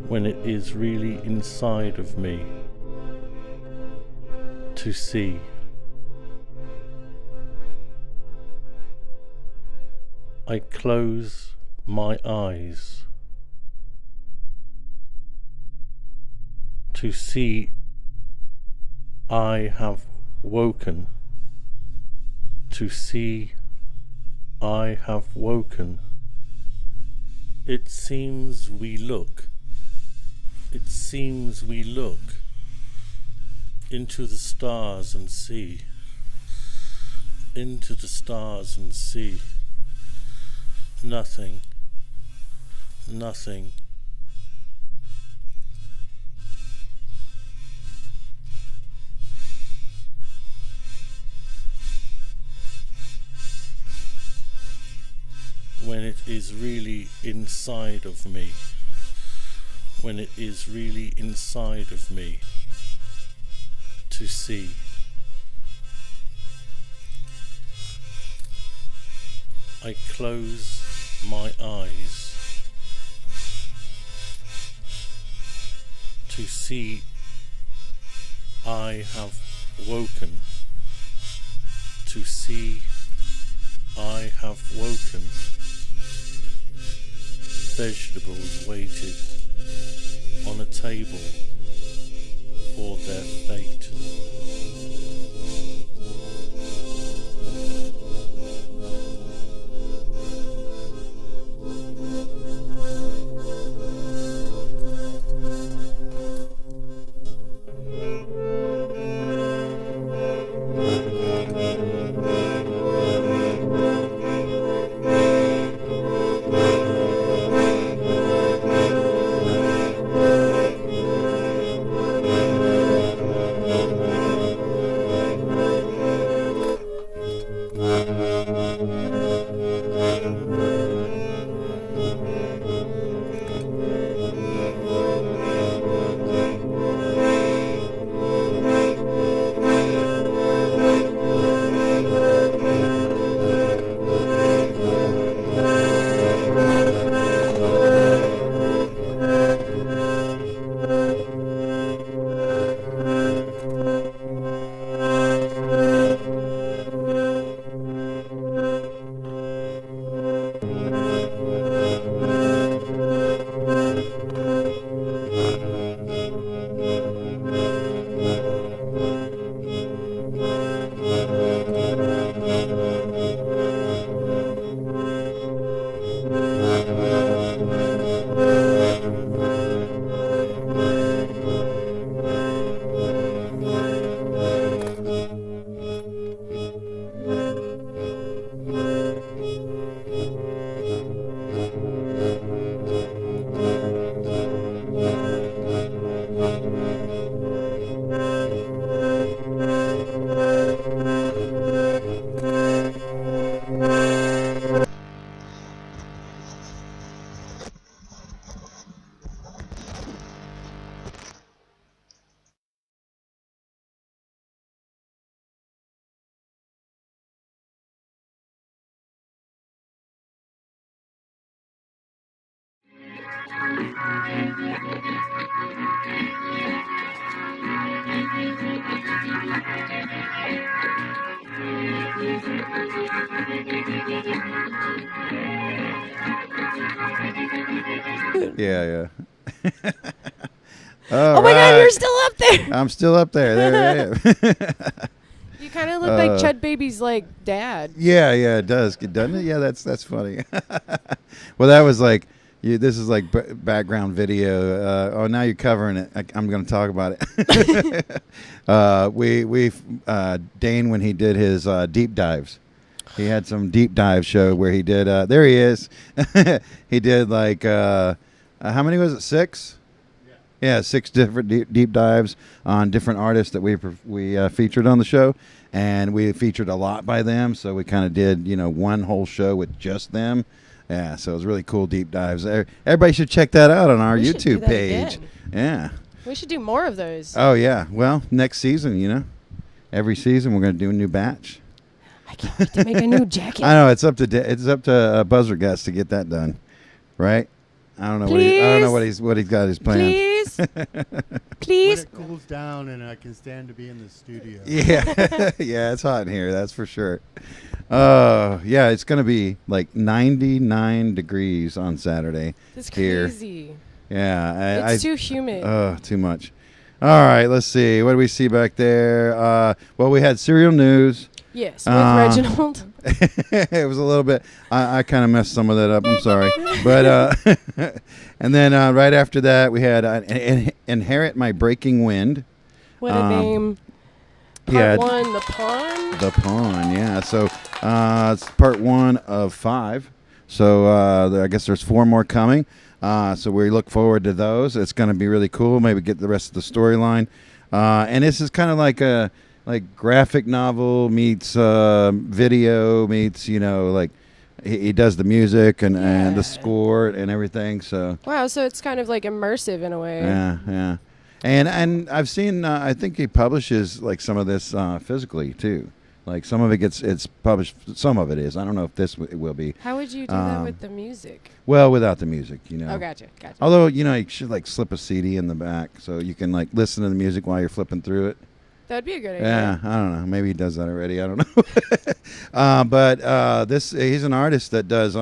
when it is really inside of me to see. I close my eyes to see. I have woken to see. I have woken. It seems we look. It seems we look into the stars and see. Into the stars and see. Nothing. Nothing. When it is really inside of me, when it is really inside of me to see. I close my eyes to see. I have woken to see. I have woken. Vegetables waited on a table for their fate. Yeah. Oh my God, you're still up there. I'm still up there. There I am. You kind of look like Chud Baby's like dad. Yeah, it does, doesn't it? Yeah, that's funny. Well, that was like, this is like background video. Oh, now you're covering it. I'm going to talk about it. Dain, when he did his deep dives, he had some deep dive show where he did. There he is. He did like how many was it? 6. Yeah, 6 different deep dives on different artists that we featured on the show, and we featured a lot by them. So we kind of did, one whole show with just them. Yeah, so it was really cool deep dives. Everybody should check that out on our YouTube page. Again. Yeah. We should do more of those. Oh yeah. Well, next season, every season we're going to do a new batch. I can't wait to make a new jacket. I know it's up to Buzzer Guts to get that done, right? I don't know. What he's got his plan. Please. Please. When it cools down and I can stand to be in the studio. Yeah, yeah, it's hot in here. That's for sure. Yeah, it's gonna be like 99 degrees on Saturday. That's here. crazy. Yeah, it's too humid. Too much. All right, let's see. What do we see back there? Well, we had serial news. Yes, with Reginald. It was a little bit. I kind of messed some of that up. I'm sorry, but and then right after that we had Inheritmy Breakingwind. What a name! Part 1, the pawn. The pawn, yeah. So it's part 1 of 5. So I guess there's 4 more coming. So we look forward to those. It's going to be really cool. Maybe get the rest of the storyline. And this is kind of like a graphic novel meets video meets, like he does the music and the score and everything. So wow, so it's kind of like immersive in a way. Yeah. And I've seen I think he publishes like some of this physically too. Like some of it it's published, some of it is. I don't know if this will be. How would you do that with the music? Well, without the music, Oh, gotcha. Although, you should like slip a CD in the back so you can like listen to the music while you're flipping through it. That'd be a good idea. Yeah, I don't know. Maybe he does that already. I don't know. But he's an artist that does.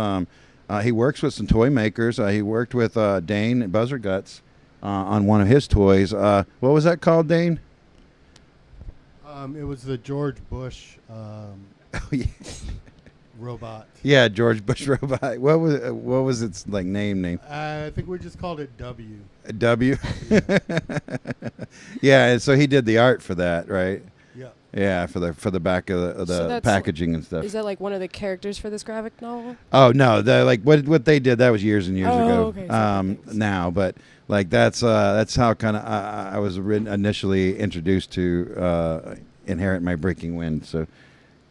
He works with some toy makers. He worked with Dain at Buzzer Guts on one of his toys. What was that called, Dain? It was the George Bush robot. Yeah, George Bush robot. What was its like name? I think we just called it W. W. Yeah, and so he did the art for that, right? Yeah. Yeah, for the back of the packaging and stuff. Is that like one of the characters for this graphic novel? Oh no, what they did, that was years and years ago. Okay, now, but like that's how kind of I was initially introduced to Inheritmy Breakingwind. So,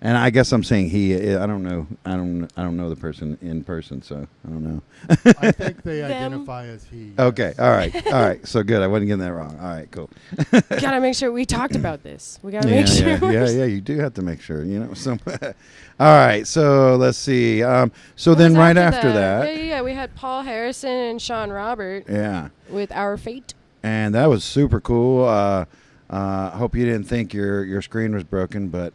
and I guess I'm saying he. I don't know. I don't know the person in person, so I don't know. I think they identify as he. Okay. All right. So good. I wasn't getting that wrong. All right. Cool. Gotta make sure we talked about this. We gotta make sure. Yeah. You do have to make sure. So. All right. So let's see. So then right after that. Yeah. We had Paul Harrison and Shaun Robert. Yeah. With Our Fate. And that was super cool. Hope you didn't think your screen was broken, but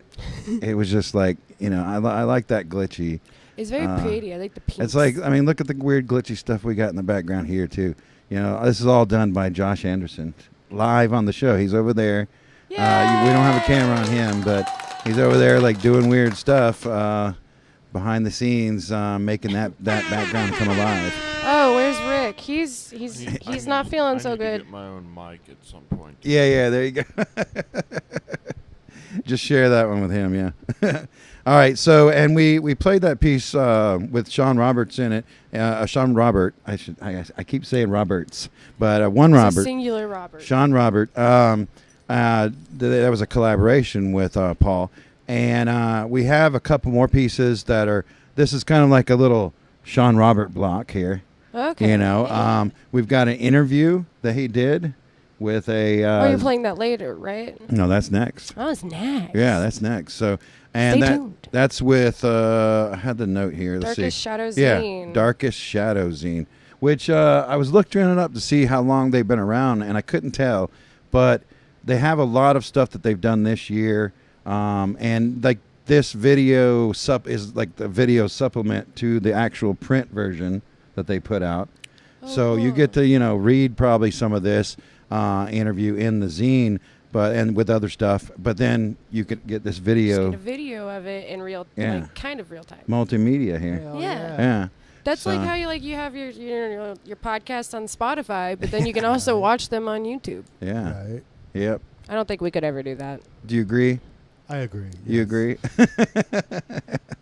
it was just like, I like that glitchy. It's very pretty. I like the pinks. It's like, look at the weird glitchy stuff we got in the background here too. This is all done by Josh Anderssen, live on the show. He's over there. We don't have a camera on him, but he's over there like doing weird stuff behind the scenes, making that background come alive. Oh, where's Rick? He's not feeling so good. I need to get my own mic at some point. Yeah, there you go. Just share that one with him, yeah. All right, so and we played that piece with Shaun Roberts in it. Shaun Robert, I keep saying Roberts, but one It's Robert. A singular Robert. Shaun Robert. That was a collaboration with Paul, and we have a couple more pieces that are. This is kind of like a little Shaun Robert block here. Okay. We've got an interview that he did with a. You're playing that later, right? No, that's next. Oh, it's next. Yeah, that's next. So, and Stay tuned. That's with. I had the note here. Let's Darkest see. Shadow Yeah, Zine. Darkest Shadow Zine, which I was looking it up to see how long they've been around, and I couldn't tell. But they have a lot of stuff that they've done this year, and like this video is like the video supplement to the actual print version that they put out. So you get to read probably some of this interview in the zine, and with other stuff. But then you could get this video. Just get a video of it in kind of real time. Multimedia here. Yeah. That's like how you have your podcast on Spotify, but then you can also watch them on YouTube. Yeah. Right. Yep. I don't think we could ever do that. Do you agree? I agree. You agree?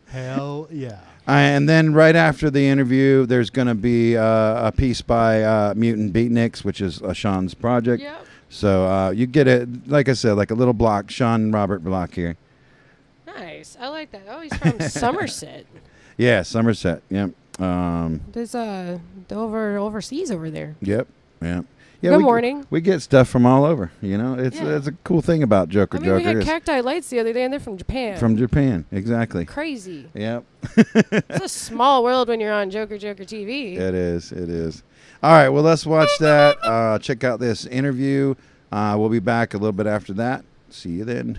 Hell yeah. And then right after the interview, there's going to be a piece by Mutant Beatniks, which is Shaun's project. Yep. So you get it, like I said, like a little block, Shaun Robert block here. Nice. I like that. Oh, he's from Somerset. Yeah, Somerset. Yep. There's overseas over there. Yep. Yep. Yeah, Good morning. We get stuff from all over. It's a cool thing about Joker Joker. We had Cacti Lights the other day, and they're from Japan. From Japan, exactly. Crazy. Yep. It's a small world when you're on Joker Joker TV. It is. It is. All right. Well, let's watch that. Check out this interview. We'll be back a little bit after that. See you then.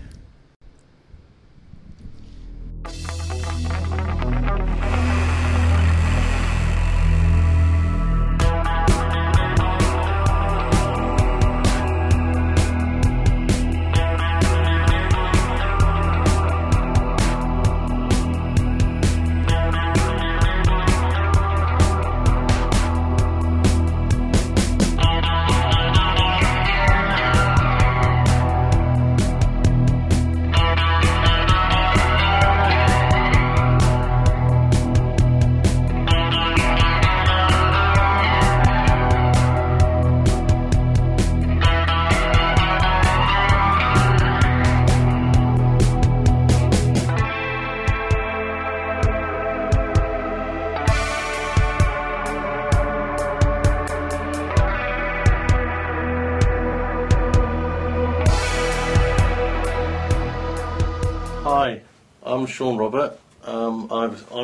Hi, I'm Shaun Robert. I'm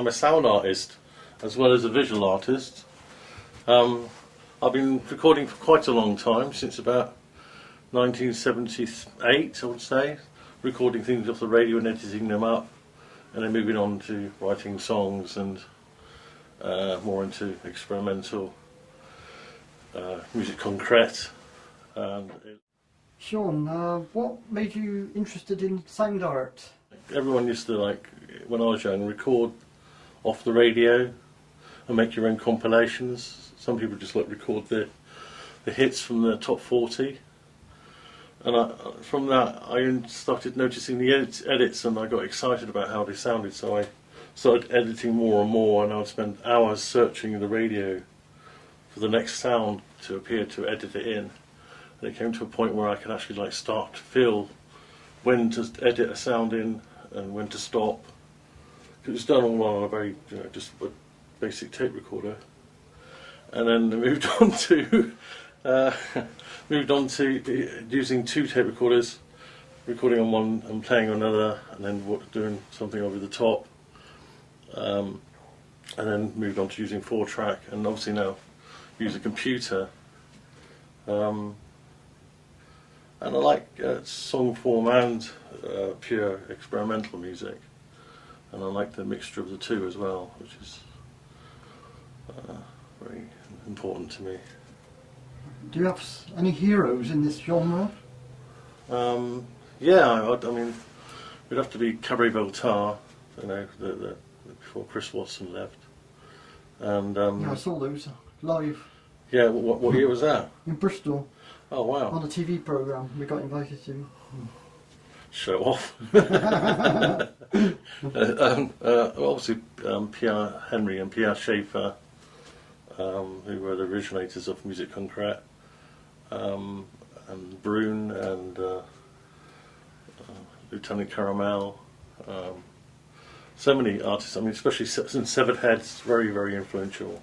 a sound artist as well as a visual artist. I've been recording for quite a long time, since about 1978 I would say, recording things off the radio and editing them up, and then moving on to writing songs and more into experimental music concrete. Shaun, what made you interested in sound art? Everyone used to, like, when I was young, record off the radio and make your own compilations. Some people just like record the hits from the top 40. And from that I started noticing the edits, and I got excited about how they sounded, so I started editing more and more, and I would spend hours searching the radio for the next sound to appear to edit it in. And it came to a point where I could actually start to feel when to edit a sound in and when to stop. It was done all on a very just a basic tape recorder, and then moved on to using two tape recorders, recording on one and playing on another, and then doing something over the top, and then moved on to using 4-track, and obviously now use a computer. And I like song form and pure experimental music, and I like the mixture of the two as well, which is very important to me. Do you have any heroes in this genre? Yeah, I mean, it'd have to be Cabaret Voltaire, before Chris Watson left. And I saw those live. Yeah, what year was that? In Bristol. Oh wow! On a TV programme we got invited to. Show off. Obviously, Pierre Henry and Pierre Schaeffer, who were the originators of music concrete, and Prune and Lieutenant Caramel. So many artists. I mean, especially since Severed Head's very, very influential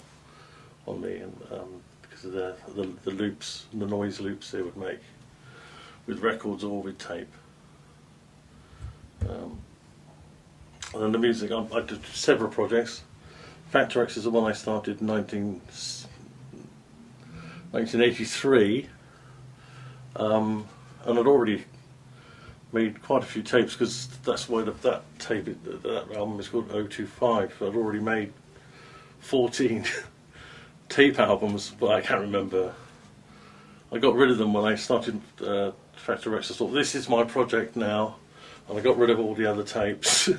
on me, and because of the loops, the noise loops they would make with records or with tape. And then the music, I did several projects. Factor X is the one I started in 1983, and I'd already made quite a few tapes, because that's why that album is called 025. I'd already made 14 tape albums, but I can't remember. I got rid of them when I started Factor Rex. I thought, this is my project now, and I got rid of all the other tapes.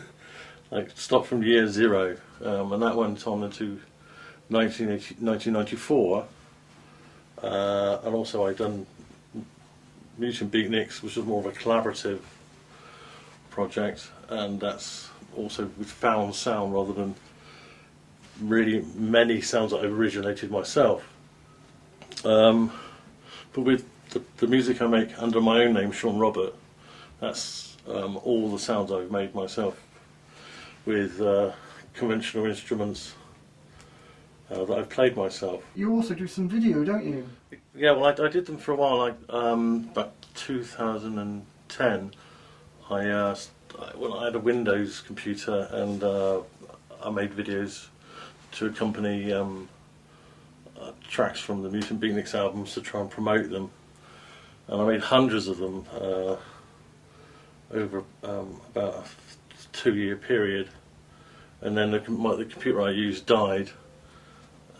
I stopped from year 0, and that went on into 1994, and also I'd done Mutant Beatniks, which was more of a collaborative project, and that's also with found sound rather than really many sounds that I originated myself. But with the music I make under my own name, Shaun Robert, that's all the sounds I've made myself with conventional instruments that I've played myself. You also do some video, don't you? Yeah, well, I did them for a while. Like about 2010, when I had a Windows computer, and I made videos to accompany tracks from the Mutant Beatniks albums to try and promote them, and I made hundreds of them over about a 2-year period, and then the computer I used died.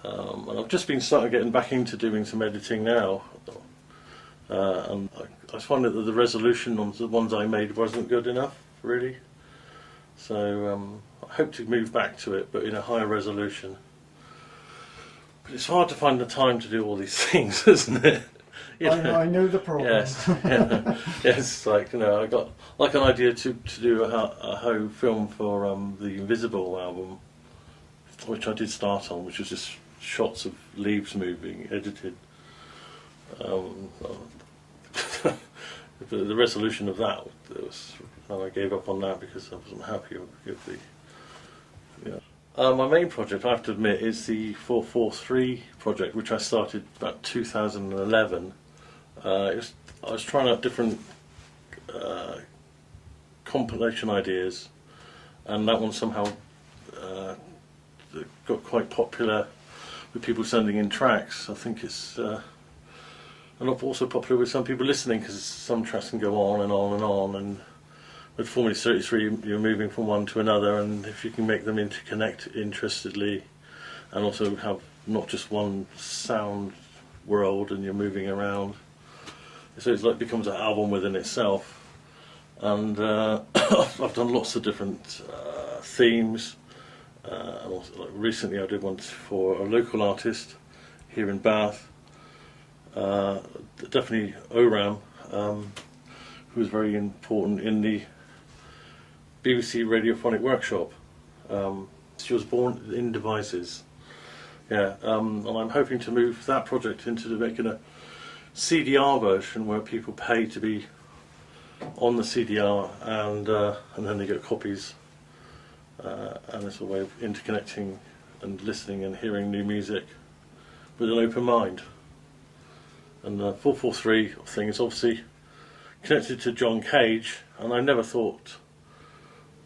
And I've just been getting back into doing some editing now, and I find that the resolution on the ones I made wasn't good enough, really. So I hope to move back to it, but in a higher resolution. But it's hard to find the time to do all these things, isn't it? You know? I know the problem. Yes, yeah. Yes. Like, you know, I got like an idea to do a Ho film for the Invisible album, which I did start on, which was just shots of leaves moving, edited. The resolution of that was, I gave up on that because I wasn't happy with the. Yeah. My main project, I have to admit, is the 443 project, which I started about 2011. I was trying out different compilation ideas, and that one somehow got quite popular with people sending in tracks. I think it's and also popular with some people listening, because some tracks can go on and on and on, and with Formula 33 you're moving from one to another, and if you can make them interconnect interestedly and also have not just one sound world and you're moving around, so it's like becomes an album within itself. And I've done lots of different themes, and also, like, recently I did one for a local artist here in Bath, definitely Oram, who was very important in the BBC Radiophonic Workshop. She was born in Devices. Yeah, and I'm hoping to move that project into making a CDR version where people pay to be on the CDR, and then they get copies, and it's a way of interconnecting and listening and hearing new music with an open mind. And the 443 thing is obviously connected to John Cage, and I never thought,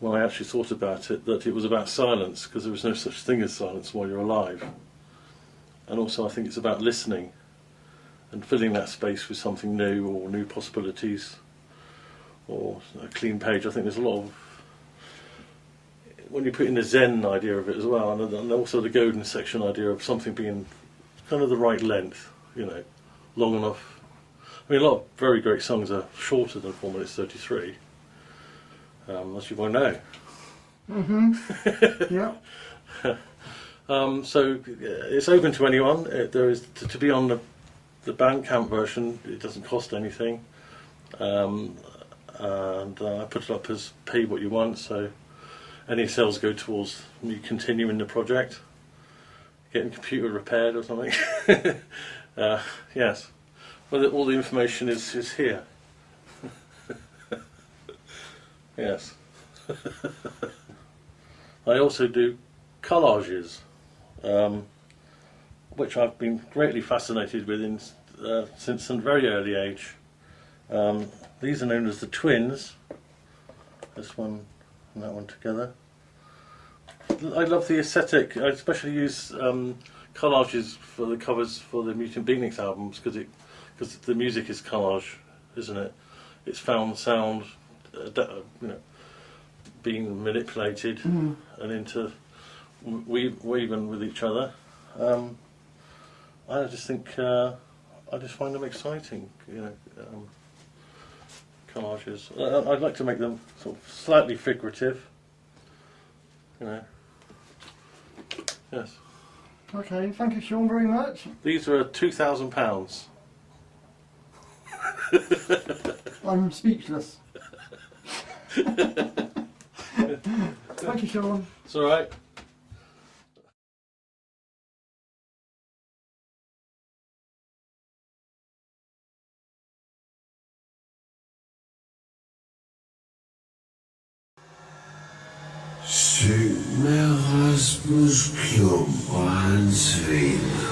when I actually thought about it, that it was about silence, because there was no such thing as silence while you're alive. And also I think it's about listening and filling that space with something new, or new possibilities, or a clean page. I think there's a lot of, when you put in the Zen idea of it as well, and also the Godin section idea of something being kind of the right length, you know, long enough. I mean, a lot of very great songs are shorter than 4 minutes 33, as you well know. Mm-hmm. Yeah. So it's open to anyone. There is to be on the Bandcamp version. It doesn't cost anything, and I put it up as pay what you want. So any sales go towards me continuing the project, getting the computer repaired or something. Yes, well, all the information is here. Yes. I also do collages, which I've been greatly fascinated with since a very early age. These are known as the twins. This one and that one together. I love the aesthetic. I especially use collages for the covers for the Mutant Beatniks albums because the music is collage, isn't it? It's found sound, being manipulated and into weaving with each other. I just think I just find them exciting, collages. I'd like to make them sort of slightly figurative, Yes. Okay, thank you, Shaun, very much. These are £2,000. I'm speechless. Thank you, Shaun. It's all right. Sing mir Rasmus Klumper ans Wiener.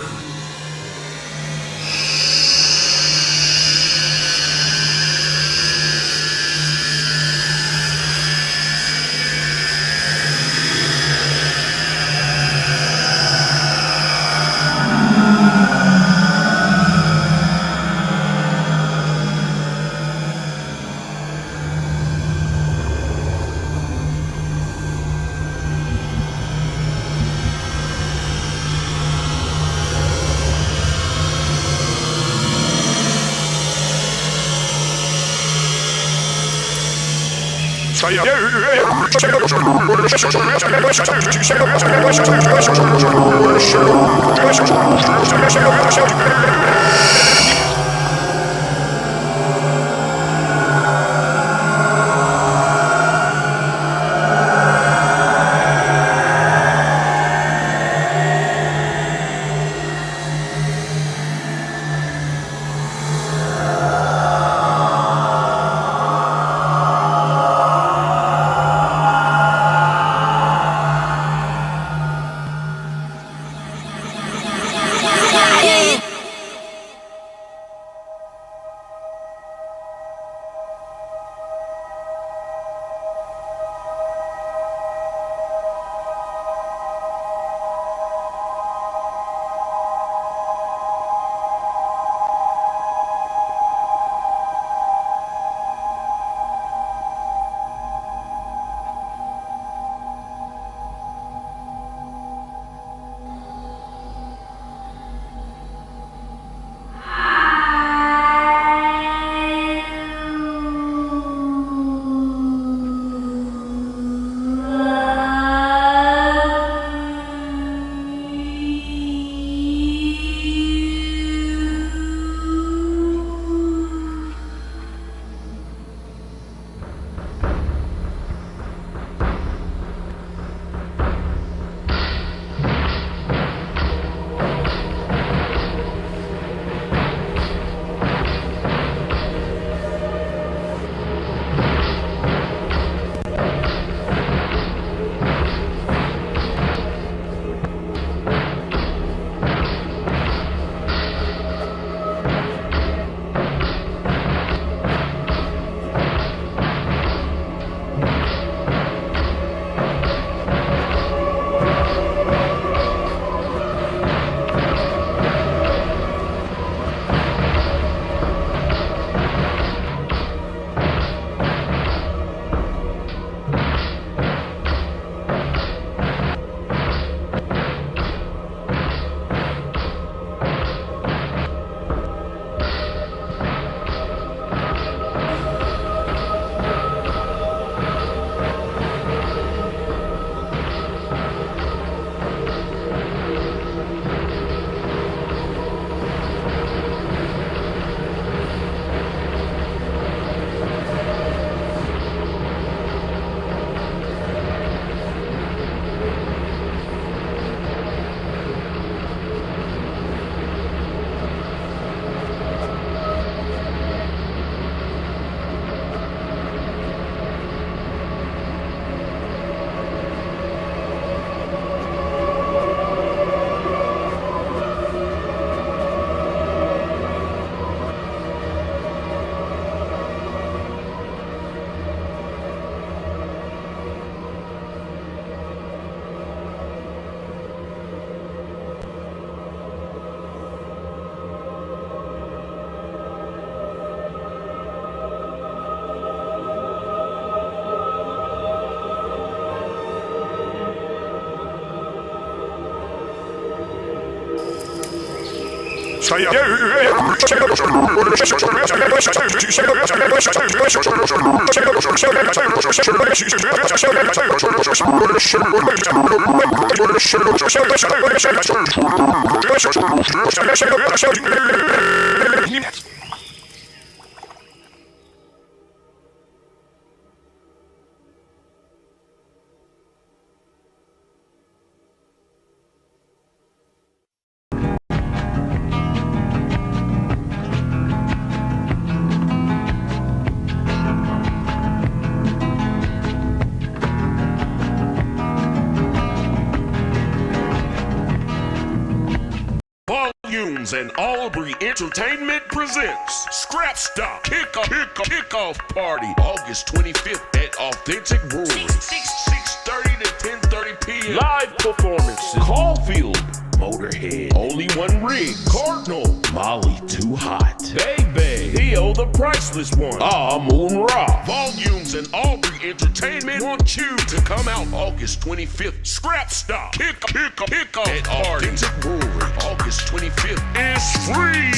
Volumes and Aubrey Entertainment presents Scrap Stop Kickoff Party August 25th at Authentic Brewery 6:30 to 10:30 p.m. Live performances Caulfield, Motorhead, Only One Rig, Cardinal, Molly Too Hot, Baby, Theo the Priceless One, Moon Rock. Volumes and Aubrey Entertainment want you to come out August 25th. Scrap Stop Kickoff at Authentic Brewery August 25th is free.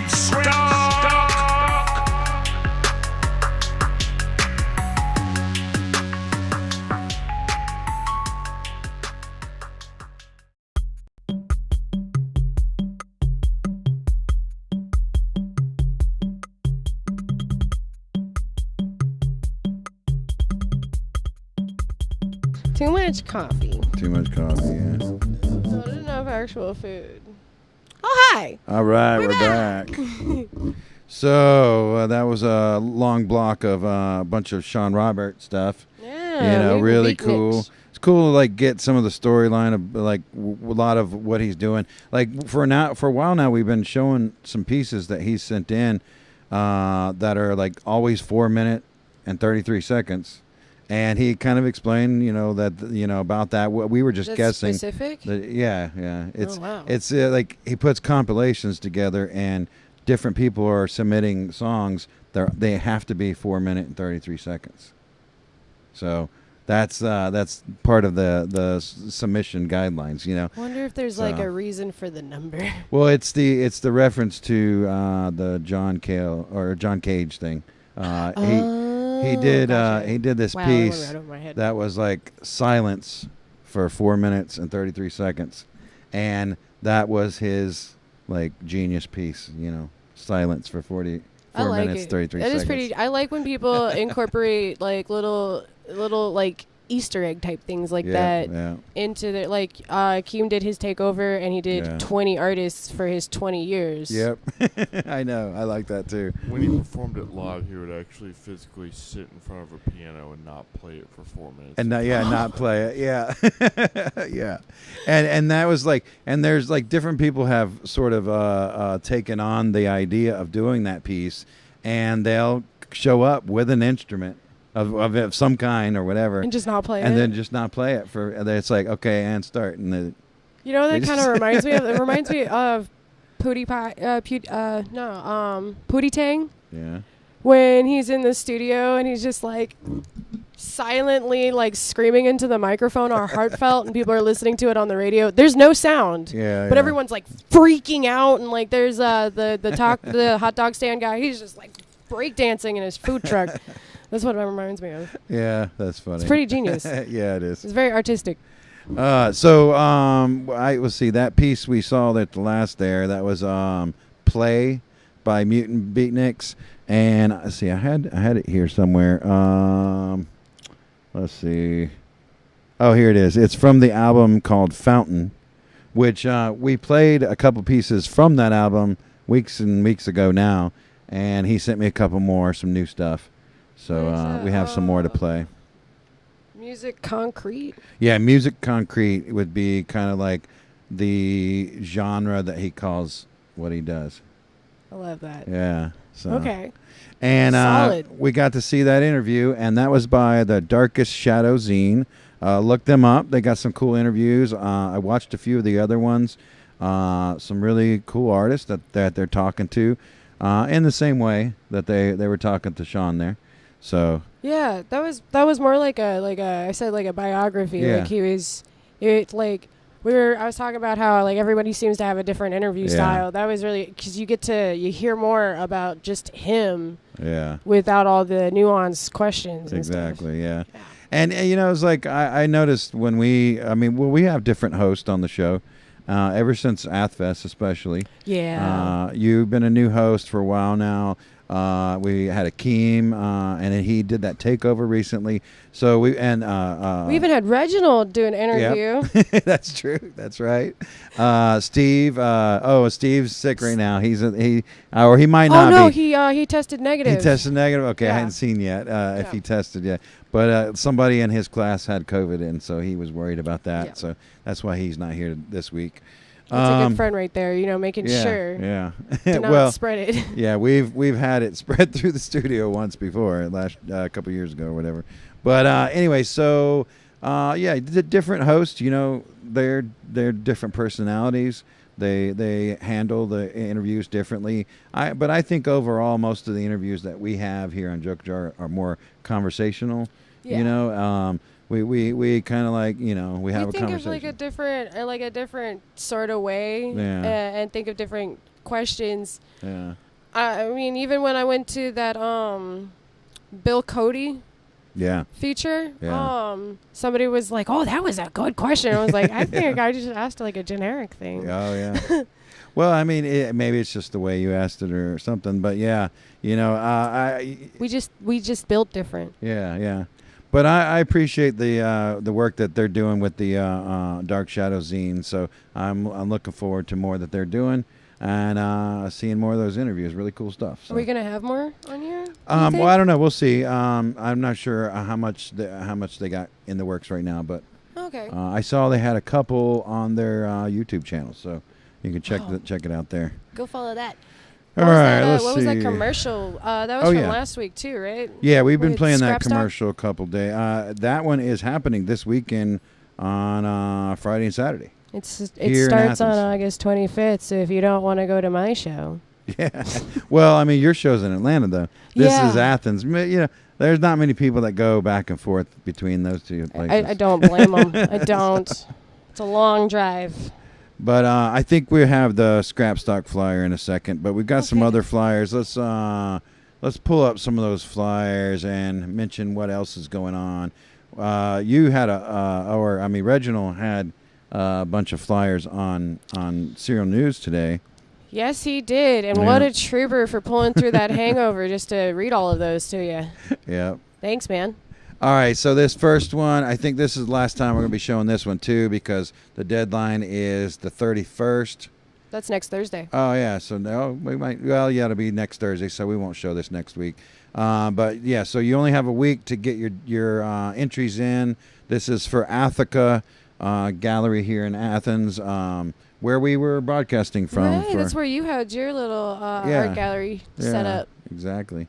Scrap Stop. Too much coffee. Too much coffee, yeah. Not enough actual food. Oh, hi. All right, we're back. So that was a long block of a bunch of Shaun Robert stuff. Yeah, you know, Mutant really Beatniks. cool. It's cool to like get some of the storyline of like a lot of what he's doing. Like for a while now, we've been showing some pieces that he's sent in that are like always 4 minutes and 33 seconds. And he kind of explained, about that. We were just That's guessing. specific? Yeah. It's wow. it's like he puts compilations together, and different people are submitting songs. They have to be 4 minutes and 33 seconds. So that's part of the submission guidelines. I wonder if there's like a reason for the number. Well, it's the reference to the John Cage thing. He did this Wow, piece that went right over my head. that was like silence for 4 minutes and 33 seconds, and that was his like genius piece. Silence for 4 minutes 33 That seconds. is pretty. I like when people incorporate like little like Easter egg type things like that into their like. Keem did his takeover, and he did 20 artists for his 20 years. Yep, I know. I like that too. When he performed it live, he would actually physically sit in front of a piano and not play it for 4 minutes. And not play it. Yeah. Yeah. And that was like, and there's like different people have sort of taken on the idea of doing that piece, and they'll show up with an instrument of some kind or whatever, and just not play it, and then just not play it for. It's like, okay, and start, and then that kind of reminds me of. It reminds me of Pootie Tang. Yeah. When he's in the studio and he's just like silently like screaming into the microphone, or heartfelt, and people are listening to it on the radio. There's no sound. Yeah. But everyone's like freaking out, and like there's the hot dog stand guy. He's just like breakdancing in his food truck. That's what it reminds me of. Yeah, that's funny. It's pretty genius. Yeah, it is. It's very artistic. Let's see that piece we saw at the last there. That was Play by Mutant Beatniks, and let's see, I had it here somewhere. Let's see. Oh, here it is. It's from the album called Fountain, which we played a couple pieces from that album weeks and weeks ago now, and he sent me a couple more, some new stuff. So we have some more to play. Music Concrete? Yeah, Music Concrete would be kind of like the genre that he calls what he does. I love that. Yeah. So. Okay. And Solid. We got to see that interview, and that was by the Darkest Shadow Zine. Look them up. They got some cool interviews. I watched a few of the other ones. Some really cool artists that they're talking to in the same way that they were talking to Shaun there. So yeah, that was more like a I said, like a biography. Yeah. Like he was, it like I was talking about how like everybody seems to have a different interview style. That was really because you hear more about just him. Yeah. Without all the nuanced questions. Exactly. Yeah. And you know, it's like I noticed when we have different hosts on the show. Ever since Athfest, especially. Yeah. You've been a new host for a while now. We had Akeem, and then he did that takeover recently. So we even had Reginald do an interview. Yep. That's true. That's right. Steve. Steve's sick right now. He might not be. Oh no, he tested negative. He tested negative. Okay, I hadn't seen yet if he tested yet. But somebody in his class had COVID, and so he was worried about that. Yeah. So that's why he's not here this week. That's a good friend right there, making sure to not spread it. Yeah, we've had it spread through the studio once before, last couple years ago or whatever. But anyway, so the different hosts, they're different personalities. They handle the interviews differently. But I think overall, most of the interviews that we have here on JOKER are more conversational. Yeah. We kind of like, we have a conversation. We think of like a different sort of way and think of different questions. Yeah. I mean, even when I went to that Bill Cody feature, somebody was like, "Oh, that was a good question." I was like, "I think I just asked like a generic thing." Oh, yeah. Well, I mean, maybe it's just the way you asked it or something, but yeah, we just built different. Yeah, yeah. But I appreciate the work that they're doing with the Dark Shadow zine. So I'm looking forward to more that they're doing and seeing more of those interviews. Really cool stuff. So. Are we gonna have more on here? Well, I don't know. We'll see. I'm not sure how much they got in the works right now, but okay. I saw they had a couple on their YouTube channel, so you can check it out there. Go follow that. All right, let's see. What was that commercial? That was from last week too, right? Yeah, we've been playing that commercial a couple days. That one is happening this weekend on Friday and Saturday. It starts on August 25th, so if you don't want to go to my show. Yeah. Well, I mean, your show's in Atlanta, though. This is Athens. There's not many people that go back and forth between those two places. I don't blame them. I don't. It's a long drive. But I think we have the scrap stock flyer in a second. But we've got some other flyers. Let's pull up some of those flyers and mention what else is going on. You had Reginald had a bunch of flyers on Serial News today. Yes, he did. And what a trooper for pulling through that hangover just to read all of those to you. Yeah. Thanks, man. All right, so this first one, I think this is the last time we're going to be showing this one, too, because the deadline is the 31st. That's next Thursday. Oh, yeah, so we might, it'll be next Thursday, so we won't show this next week. But, yeah, so you only have a week to get your entries in. This is for Athica Gallery here in Athens, where we were broadcasting from. Right, that's where you had your little art gallery set up. Exactly.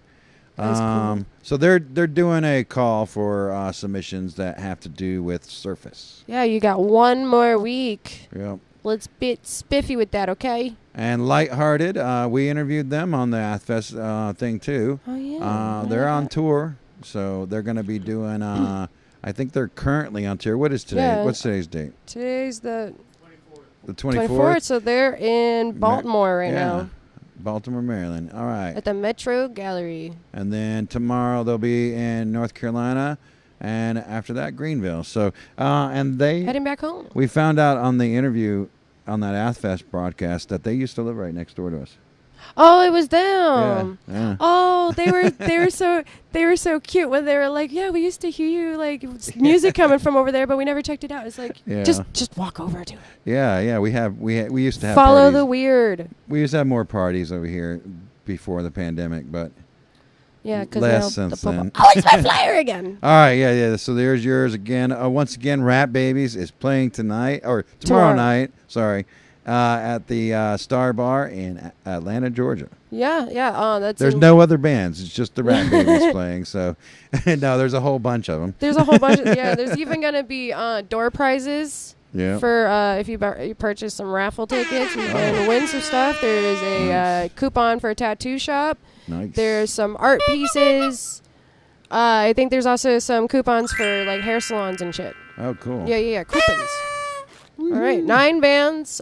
Cool. So they're doing a call for submissions that have to do with Surface. Yeah, you got one more week. Yep. Let's get spiffy with that, okay? And Lighthearted, we interviewed them on the Athfest thing too. Oh yeah. They're on tour, so they're going to be doing. I think they're currently on tour. What is today? Yeah. What's today's date? Today's the 24th. So they're in Baltimore right now. Baltimore, Maryland. All right. At the Metro Gallery. And then tomorrow they'll be in North Carolina, and after that Greenville. So and they heading back home. We found out on the interview on that Athfest broadcast that they used to live right next door to us. Oh, it was them. Yeah. Oh, they were so cute when they were like, "Yeah, we used to hear you like music coming from over there, but we never checked it out." It's like, just walk over to it. Yeah. We used to have follow parties. the weird. We used to have more parties over here before the pandemic, but less since then. Oh, it's my flyer again. All right, yeah. So there's yours again. Once again, Rat Babies is playing tonight or tomorrow night. Sorry. At the Star Bar in Atlanta, Georgia. Yeah. There's no other bands. It's just the Rat Babies playing. So, no, there's a whole bunch of them. There's a whole bunch. There's even going to be door prizes. Yeah. For if you purchase some raffle tickets, you can win some stuff. There is a coupon for a tattoo shop. Nice. There's some art pieces. I think there's also some coupons for like hair salons and shit. Oh, cool. Yeah. Coupons. All right, 9 bands.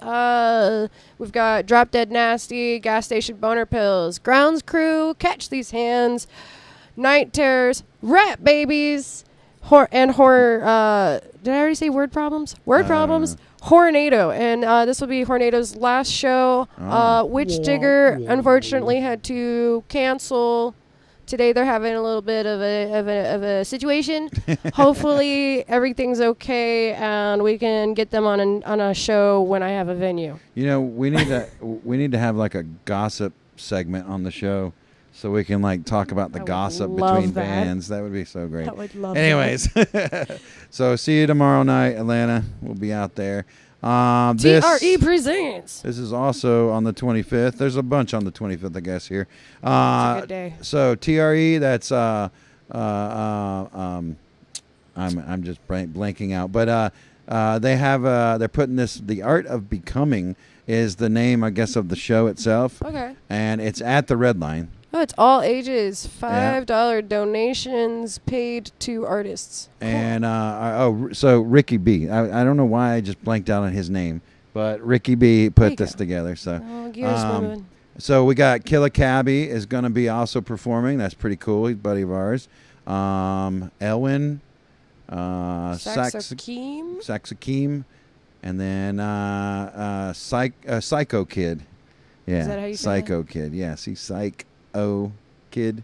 We've got Drop Dead Nasty, Gas Station Boner Pills, Grounds Crew, Catch These Hands, Night Terrors, Rat Babies, Horror. Did I already say Word Problems? Word Problems. Hornado, and this will be Hornado's last show. Witch Digger unfortunately had to cancel. Today they're having a little bit of a situation. Hopefully everything's okay and we can get them on a show when I have a venue. You know, we need to have like a gossip segment on the show, so we can like talk about the gossip between bands. That would be so great. I would love Anyways, so see you tomorrow night, Atlanta. We'll be out there. TRE presents. This is also on the 25th. There's a bunch on the 25th, I guess, here. It's a good day. So TRE, that's I'm just blanking out, but they have they're putting this. The Art of Becoming is the name, I guess, of the show itself. Okay. And it's at the Red Line. Oh, it's all ages. $5 donations paid to artists. And so Ricky B. I don't know why I just blanked out on his name, but Ricky B put this together. So, so we got Killa Cabby is going to be also performing. That's pretty cool. He's a buddy of ours. Elwin, Saxakeem, and then Psycho Kid. Yeah, is that how you say Psycho Kid. Yes, he's Psycho Kid.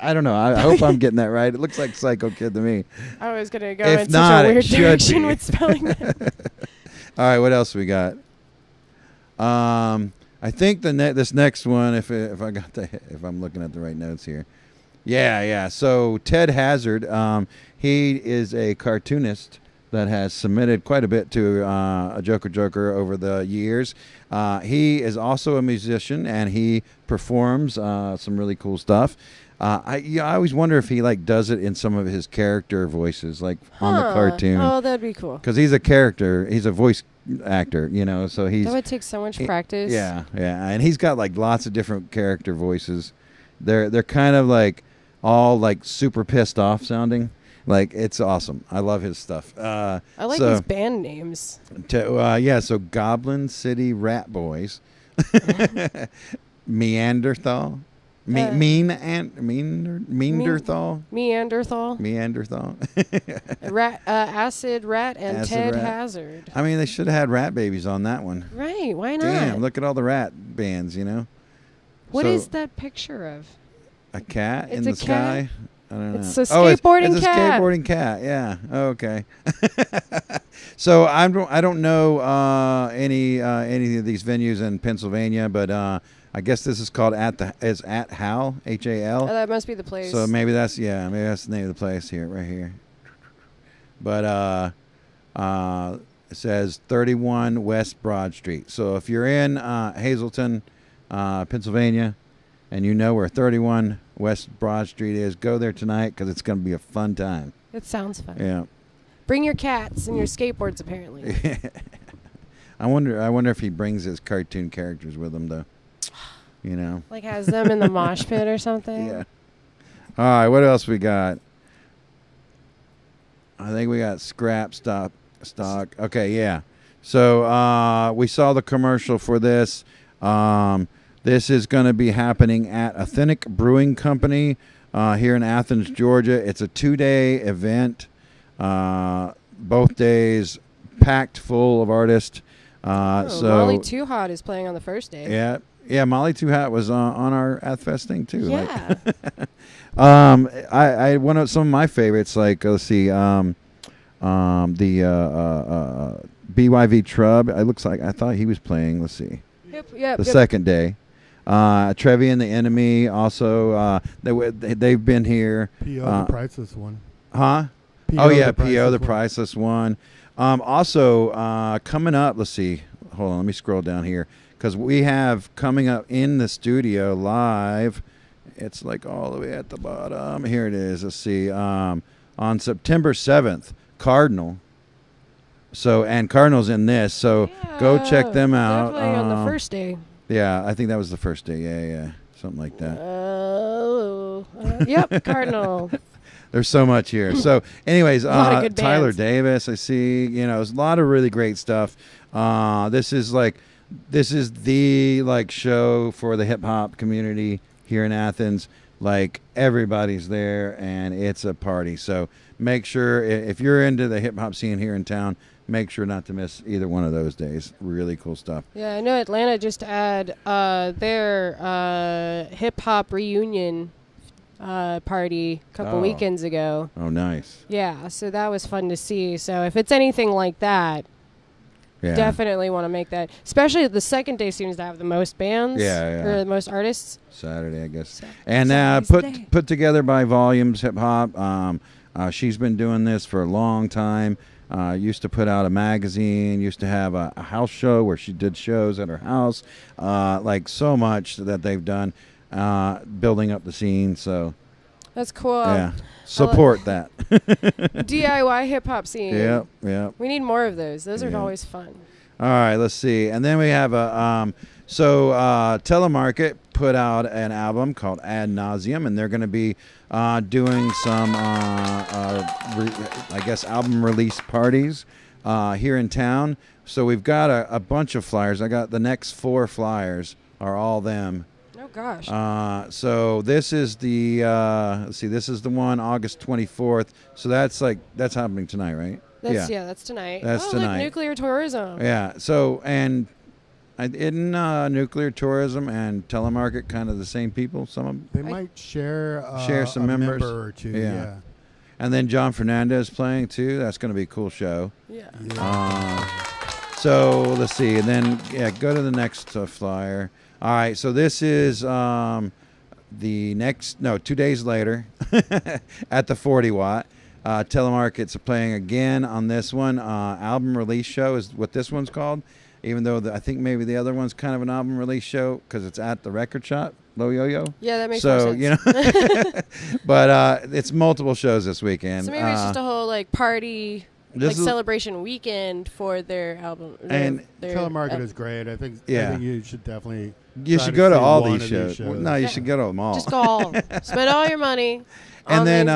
I don't know. I hope I'm getting that right. It looks like Psycho Kid to me. I was going to go If in not, such a weird it should direction be. with spelling that. All right, what else we got? I think this next one, if I'm looking at the right notes here. Yeah. So Ted Hazard, he is a cartoonist that has submitted quite a bit to a Joker over the years. He is also a musician, and he performs some really cool stuff. I always wonder if he does it in some of his character voices, like on the cartoon. Oh, that'd be cool. Because he's a character, he's a voice actor, so he's. That would take so much practice. Yeah, and he's got lots of different character voices. They're kind of all super pissed off sounding. It's awesome. I love his stuff. I like his band names. So Goblin City Rat Boys, Meanderthal, Meanderthal, Acid Rat, and Ted Hazard. I mean, they should have had Rat Babies on that one. Right? Why not? Damn! Look at all the rat bands. What is that picture of? A cat in a the sky. I don't know. It's a skateboarding it's cat. a skateboarding cat. Yeah. Oh, okay. So I don't know any of these venues in Pennsylvania, but I guess this is called at Hal, HAL. Oh, that must be the place. So maybe that's the name of the place here, right here. But it says 31 West Broad Street. So if you're in Hazleton, Pennsylvania, and you know where 31 West Broad Street is, go there tonight because it's going to be a fun time. It sounds fun. Yeah. Bring your cats and your skateboards, apparently. I wonder if he brings his cartoon characters with him, though. Has them in the mosh pit or something. Yeah. All right, what else we got? I think we got scrap stock. Okay, yeah. So we saw the commercial for this. This is going to be happening at Authentic Brewing Company here in Athens, Georgia. It's a 2-day event. Both days packed full of artists. Molly Too Hot is playing on the first day. Yeah. Molly Too Hot was on our Athfest thing too. Yeah. I one of some of my favorites. Let's see. The BYV Trub. It looks like I thought he was playing. Let's see. Yep. Second day. Trevi and the Enemy also. They've been here. P.O. the Priceless One. Huh? P.O. the Priceless One. Also coming up. Let's see. Hold on. Let me scroll down here because we have coming up in the studio live. It's all the way at the bottom. Here it is. Let's see. On September 7th, Cardinal. And Cardinal's in this. So go check them out. They're playing on the first day. Yeah, I think that was the first day. Yeah. Something like that. Yep, Cardinal. There's so much here. So, anyways, lot of good Tyler bands. Davis, I see. There's a lot of really great stuff. This is the like show for the hip hop community here in Athens. Like everybody's there, and it's a party. So make sure if you're into the hip hop scene here in town, make sure not to miss either one of those days. Really cool stuff. Yeah, I know Atlanta just had their hip hop reunion party a couple weekends ago. Oh, nice. Yeah, so that was fun to see. So if it's anything like that, definitely want to make that. Especially the second day seems to have the most bands. Or the most artists. Saturday, I guess. And put together by Volumes Hip Hop. She's been doing this for a long time. Used to put out a magazine. Used to have a house show where she did shows at her house. Like so much that they've done, building up the scene. So that's cool. Yeah, support that. DIY hip hop scene. Yep. We need more of those. Those are always fun. All right, let's see. And then we have a Telemarket put out an album called Ad Nauseum, and they're going to be doing some, I guess, album release parties here in town. So we've got a bunch of flyers. I got the next 4 flyers are all them. Oh gosh. So this is the let's see. This is the one August 24th. So that's happening tonight, right? That's tonight. That's tonight. Like nuclear tourism. Yeah. So isn't nuclear tourism and telemarket kind of the same people? Some of them? They might share some a members. member or two. Yeah. And then John Fernandez playing too. That's going to be a cool show. Yeah. So let's see, and then go to the next flyer. All right. So this is 2 days later at the 40 Watt. Telemarket's playing again on this one. Album release show is what this one's called. Even though I think maybe the other one's kind of an album release show because it's at the record shop, Low Yo-Yo. Yeah, that makes more sense. But it's multiple shows this weekend. So maybe it's just a whole like party, celebration weekend for their album. And Telemarket is great. I think you should definitely. You should go to all these shows. Well, no, you should go to them all. Just go all. Spend all your money. And then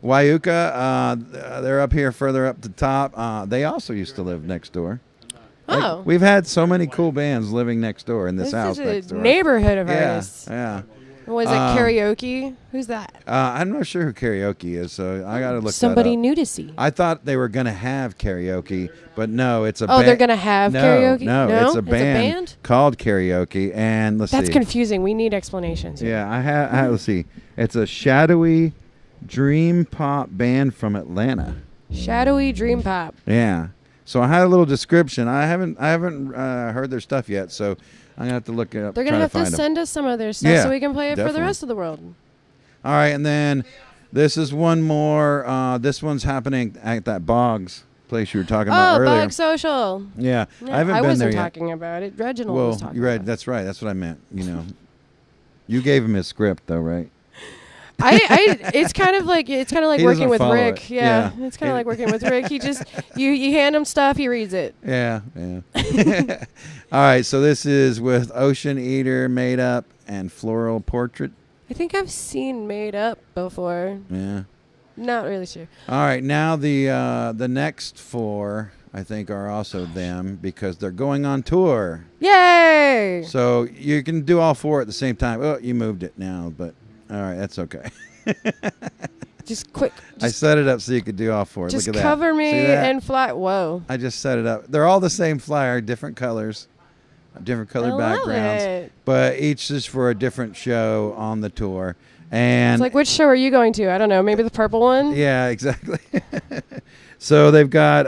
Wyuka, they're up here further up the top. They also used to live next door. Oh. We've had so many cool bands living next door in this house. This is a neighborhood of artists. Yeah. Was it karaoke? Who's that? I'm not sure who karaoke is, so I got to look somebody that up. new to see. I thought they were going to have karaoke, but no, it's a band. Oh, they're going to have karaoke? No, it's a band called Karaoke, and let's see. That's confusing. We need explanations. Yeah, I have. Let's see. It's a shadowy dream pop band from Atlanta. Shadowy dream pop. Yeah. So I had a little description. I haven't heard their stuff yet, so I'm gonna have to look it up. They're gonna have to send us some of their stuff so we can play it for the rest of the world. All right, and then this is one more. This one's happening at that Boggs place you were talking about earlier. Oh, Bog Social. Yeah, I haven't been there yet. I wasn't talking about it. Reginald was talking. You're right. That's right. That's what I meant. You gave him his script though, right? It's kind of like working with Rick. Yeah. It's kind of like working with Rick. He just you hand him stuff, he reads it. Yeah. All right, so this is with Ocean Eater, Made Up, and Floral Portrait. I think I've seen Made Up before. Yeah. Not really sure. All right, now the next 4 I think are also them because they're going on tour. Yay! So you can do all 4 at the same time. Oh, you moved it now, but. All right, that's okay. Just quick. I set it up so you could do all 4. Just Look at cover that. me and fly. Whoa. I just set it up. They're all the same flyer, different colors, different colored backgrounds. It. But each is for a different show on the tour. And it's like, which show are you going to? I don't know. Maybe the purple one? Yeah, exactly. So they've got,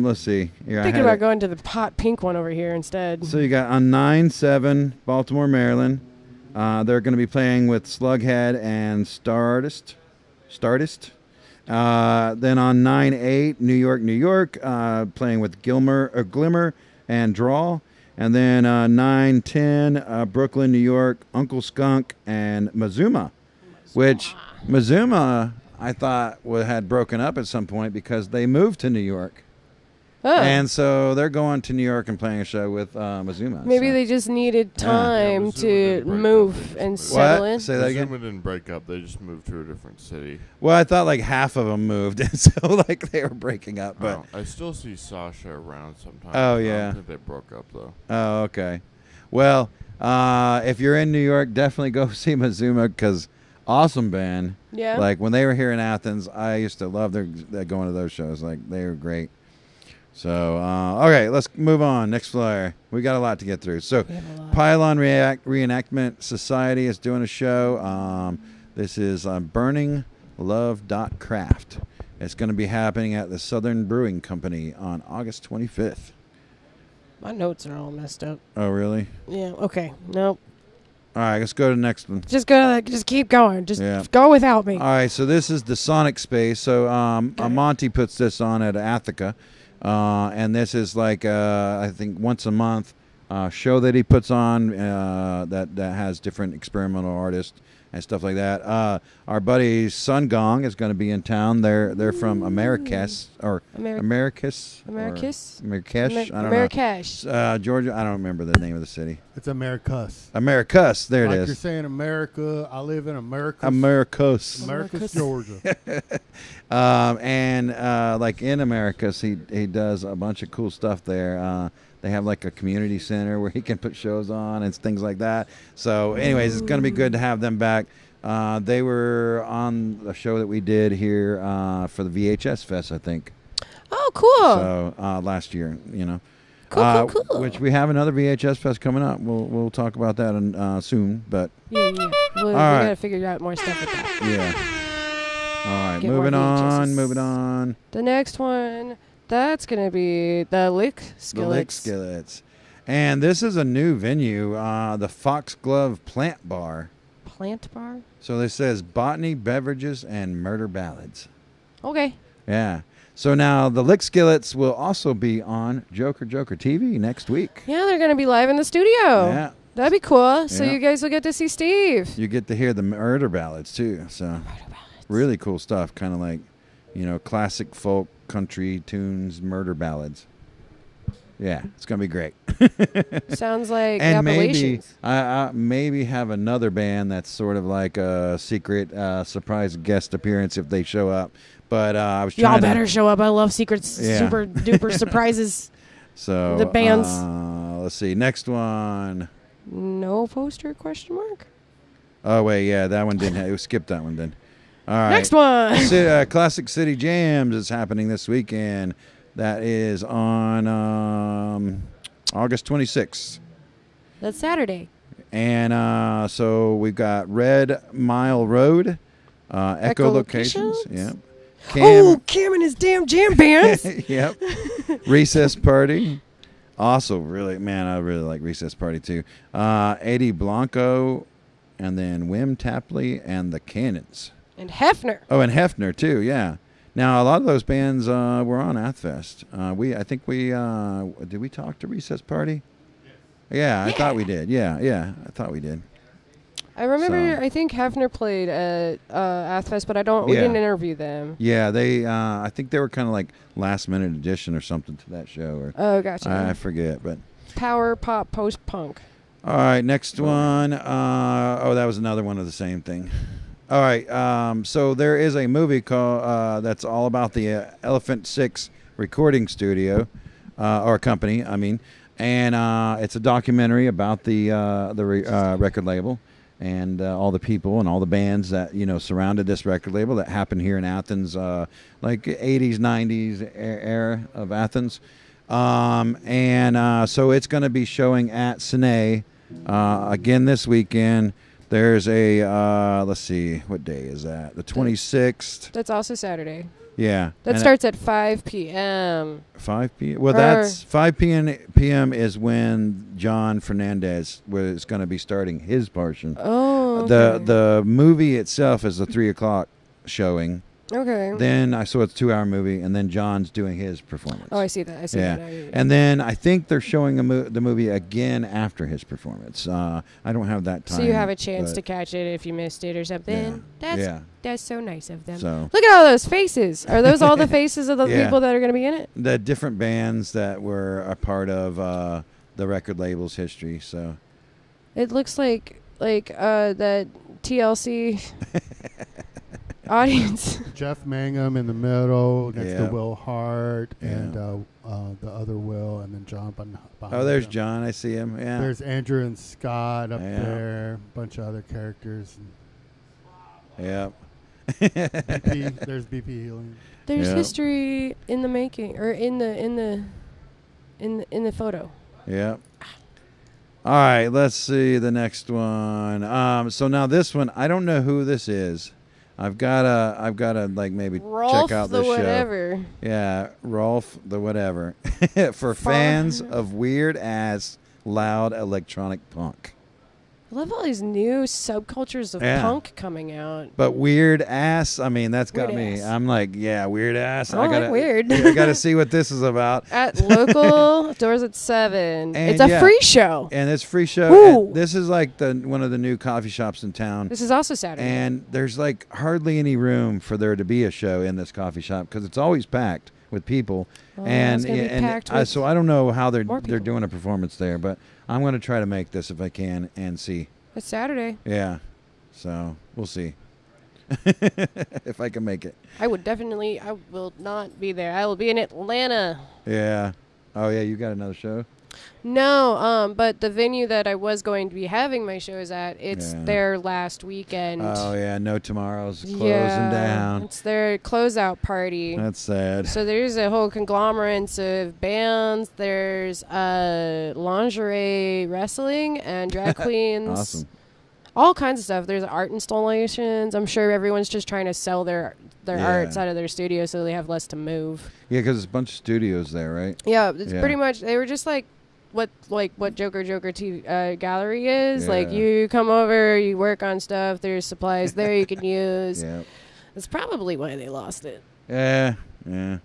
let's see. Here, thinking about going to the hot pink one over here instead. So you got on 9/7, Baltimore, Maryland. They're going to be playing with Slughead and Stardust. Then on 9/8, New York, playing with Glimmer and Draw. And then 9/10, Brooklyn, New York, Uncle Skunk and Mazuma. Which Mazuma, I thought, had broken up at some point because they moved to New York. Oh. And so they're going to New York and playing a show with Mazuma. Maybe so. they just needed time to move and settle in. Say that again? Mazuma didn't break up. They just moved to a different city. Well, I thought like half of them moved, and so like they were breaking up. But I still see Sasha around sometimes. Oh, I yeah. don't think they broke up, though. Oh, okay. Well, if you're in New York, definitely go see Mazuma because awesome band. Yeah. Like when they were here in Athens, I used to love their going to those shows. Like they were great. So, okay, let's move on. Next flyer. We got a lot to get through. So, Pylon Reenactment Society is doing a show. This is burninglove.craft. It's going to be happening at the Southern Brewing Company on August 25th. My notes are all messed up. Oh, really? Yeah, okay. Nope. All right, let's go to the next one. Just keep going. Just go without me. All right, so this is the Sonic Space. So Monty puts this on at Athica. And this is like, I think, once a month show that he puts on that has different experimental artists and stuff like that. Our buddy Sun Gong is going to be in town. They're from Americus or Americus. Americus? Marrakesh? I don't Marrakesh. know. Georgia? I don't remember the name of the city. It's Americus. Americus. There like it is. You're saying America. I live in Americus. Americus, Georgia. And like in Americus, he does a bunch of cool stuff there. They have like a community center where he can put shows on and things like that. So anyways, it's going to be good to have them back. They were on the show that we did here for the VHS Fest, I think. Oh, cool. So last year, you know. Cool. Which we have another VHS Fest coming up. We'll talk about that soon. But yeah. We got to figure out more stuff with that. Yeah. All right, moving on. The next one, that's going to be the Lick Skillets. The Lick Skillets. And this is a new venue, the Foxglove Plant Bar. Plant Bar? So this says botany, beverages, and murder ballads. Okay. Yeah. So now the Lick Skillets will also be on Joker TV next week. Yeah, they're going to be live in the studio. Yeah. That'd be cool. So Yeah. you guys will get to see Steve. You get to hear the murder ballads too. So really cool stuff. Kind of like, classic folk country tunes, murder ballads. Yeah, it's gonna be great. Sounds like and Appalachians. maybe have another band that's sort of like a secret surprise guest appearance if they show up. But I was trying Y'all better show up. I love secrets, super duper surprises. So the bands. Let's see. Next one. No poster? Question mark. Oh wait, yeah, that one didn't. We skipped that one then. All right. Next one. Classic City Jams is happening this weekend. That is on August 26th. That's Saturday. And so we've got Red Mile Road, Echolocations. Yep. Cam and his damn jam bands. Yep. Recess Party. Also, really, man, I really like Recess Party too. Eddie Blanco, and then Wim Tapley and the Cannons. And Hefner. Oh, and Hefner too, yeah. Now, a lot of those bands were on Athfest. I think we did we talk to Recess Party? Yeah, I thought we did. Yeah, I thought we did. I remember. I think Hefner played at Athfest, but we didn't interview them. Yeah, they. I think they were kind of like last minute addition or something to that show. Oh, gotcha. I forget, but power pop post punk. All right, next one. That was another one of the same thing. All right, so there is a movie called that's all about the Elephant 6 recording studio or company. I mean, and it's a documentary about the record label and all the people and all the bands that surrounded this record label that happened here in Athens, like 80s, 90s era of Athens. So it's going to be showing at Cine again this weekend. There's a, let's see, what day is that? The 26th. That's also Saturday. Yeah. That starts at 5 p.m. 5 p.m.? Well, that's 5 p.m. is when John Fernandez was going to be starting his portion. Oh, okay. The movie itself is a 3 o'clock showing. Okay. Then so it's a 2-hour movie, and then John's doing his performance. Oh, I see that. I see Yeah. that. And then I think they're showing the movie again after his performance. I don't have that time. So you have a chance but- to catch it if you missed it or something. That's so nice of them. So- Look at all those faces. Are those all the faces of the Yeah. people that are going to be in it? The different bands that were a part of the record label's history. So It looks like that TLC audience. Jeff Mangum in the middle next Yeah. to Will Hart Yeah. and the other Will, and then John behind oh, there's him. John. I see him. Yeah. There's Andrew and Scott up Yeah. there. A bunch of other characters. Yep. BP, there's BP Healing. There's Yep. history in the making, or in the photo. Yep. All right, let's see the next one. So now this one, I don't know who this is. I've gotta like maybe Rolf check out the this show. whatever. Yeah, Rolf the whatever. For fans of weird ass loud electronic punk. I love all these new subcultures of Yeah. punk coming out. But weird ass, I mean, that's got Weird me. ass. I'm like, yeah, weird ass. I don't like weird. I gotta see what this is about. At local doors at 7. And It's a yeah, free show. And it's free show. Ooh. And this is like one of the new coffee shops in town. This is also Saturday. And there's like hardly any room for there to be a show in this coffee shop because it's always packed with people. Oh, and it's gonna be packed with so I don't know how they're more people. doing a performance there, but I'm going to try to make this if I can and see. It's Saturday. Yeah. So we'll see if I can make it. I will not be there. I will be in Atlanta. Yeah. Oh yeah, you got another show? No, but the venue that I was going to be having my shows at, it's Yeah. their last weekend. Oh yeah, no tomorrow's closing Yeah, down. It's their closeout party. That's sad. So there's a whole conglomerate of bands. There's lingerie wrestling and drag queens. Awesome. All kinds of stuff. There's art installations. I'm sure everyone's just trying to sell their Yeah. arts out of their studio so they have less to move. Yeah, because there's a bunch of studios there, right? Yeah, it's pretty much. They were just like what JOKERJOKER TV Gallery is. Like Yeah. you come over, you work on stuff. There's supplies there you can use. Yeah. That's probably why they lost it. Yeah. Yeah.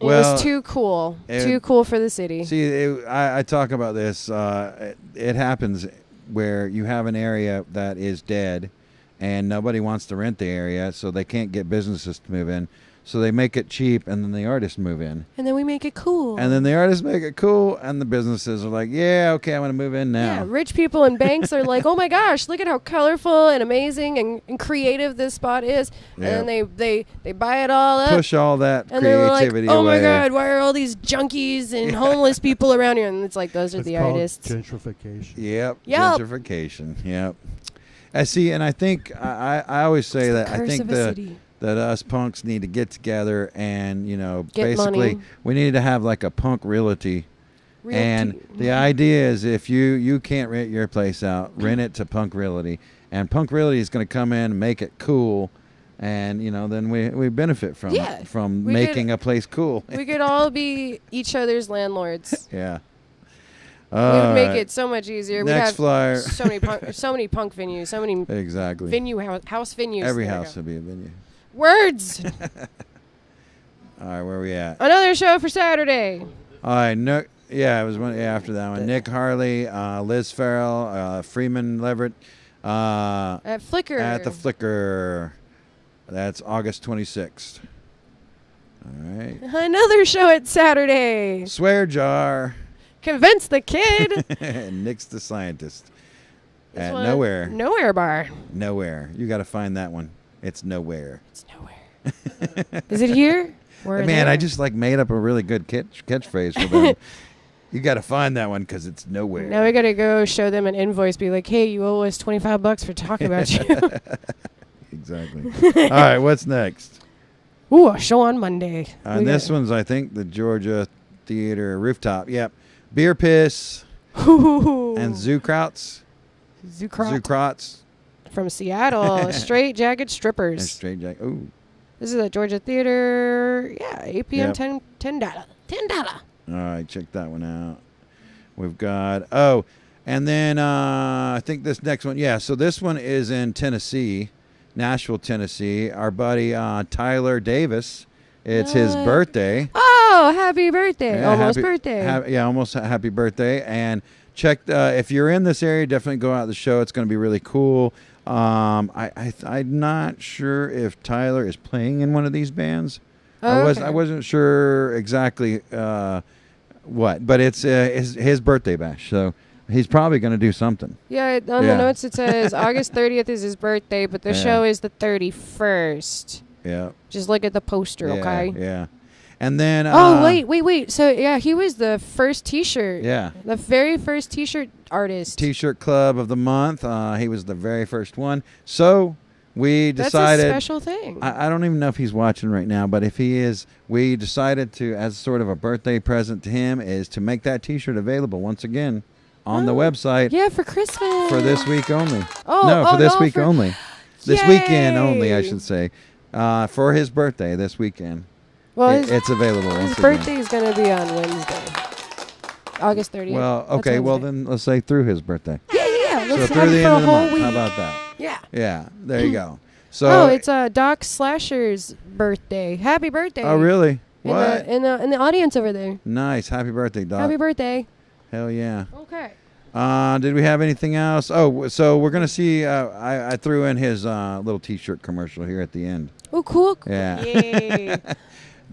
It was too cool. Too cool for the city. See, I talk about this. It happens where you have an area that is dead and nobody wants to rent the area, so they can't get businesses to move in. So they make it cheap, and then the artists move in. And then we make it cool. And then the artists make it cool, and the businesses are like, yeah, okay, I want to move in now. Yeah, rich people and banks are like, oh my gosh, look at how colorful and amazing and creative this spot is. Yeah. And then they buy it all up. Push all that and they're like, creativity oh my away. God, why are all these junkies and homeless people around here? And it's like, those are the called artists. gentrification. Yep. Yep. Gentrification. Yep. I see, and I think I always say that I curse think of a city. that us punks need to get together and Get basically money. we need to have like a punk realty. And the idea is if you can't rent your place out, rent it to Punk Realty, and Punk Realty is going to come in and make it cool, and then we benefit from we making could- a place cool. We could all be each other's landlords. Yeah. We would make Alright. it so much easier. Next We'd have flyer. so many punk venues, so many Exactly. house venues. Every There we house go. would be a venue. Words. All right, where are we at? Another show for Saturday. All right, no, yeah, it was one after that one. Nick Harley, Liz Farrell, Freeman Leverett. At Flickr. At the Flickr. That's August 26th. All right. Another show at Saturday. Swear Jar. Convince the Kid. Nick's the Scientist. This At one, Nowhere. Nowhere Bar. Nowhere. You got to find that one. It's Nowhere. It's Nowhere. Is it here? Or Man, there? I just made up a really good catchphrase for them. You got to find that one because it's Nowhere. Now we got to go show them an invoice. Be like, hey, you owe us $25 for talking about you. Exactly. All right, what's next? Ooh, a show on Monday. And this one's, I think, the Georgia Theater rooftop. Yep. Beer Piss and Zookrauts. Zookrauts. From Seattle. Straight Jagged Strippers. And Straight Jack. Ooh. This is at Georgia Theater. Yeah, 8 p.m. Yep. $10. All right, check that one out. We've got, and then I think this next one, so this one is in Tennessee. Nashville, Tennessee. Our buddy Tyler Davis. It's his birthday. Oh, happy birthday. Yeah, Almost birthday. Almost happy birthday. And check, if you're in this area, definitely go out to the show. It's going to be really cool. I'm not sure if Tyler is playing in one of these bands. Oh, I wasn't sure exactly what, but it's his birthday bash, so he's probably going to do something. Yeah, on the notes it says August 30th is his birthday, but the show is the 31st. Yeah. Just look at the poster, okay? Yeah. And then... wait. So, yeah, he was the first T-shirt. Yeah. The very first T-shirt artist. T-shirt club of the month. He was the very first one. So... we decided... That's a special thing. I don't even know if he's watching right now, but if he is, we decided to, as sort of a birthday present to him, is to make that T-shirt available once again on the website. Yeah, for Christmas. For this week only. For this week only. This weekend only, I should say. For his birthday this weekend. Well, it's available once again. His birthday is going to be on Wednesday, August 30th. Well, okay, well then let's say through his birthday. Yeah. So Let's through the end of the month. Week. How about that? Yeah. Yeah, there you go. So it's Doc Slasher's birthday. Happy birthday. Oh, really? What? In the audience over there. Nice. Happy birthday, Doc. Happy birthday. Hell yeah. Okay. Did we have anything else? Oh, so we're going to see, I threw in his little T-shirt commercial here at the end. Oh, cool. Yeah. Yay.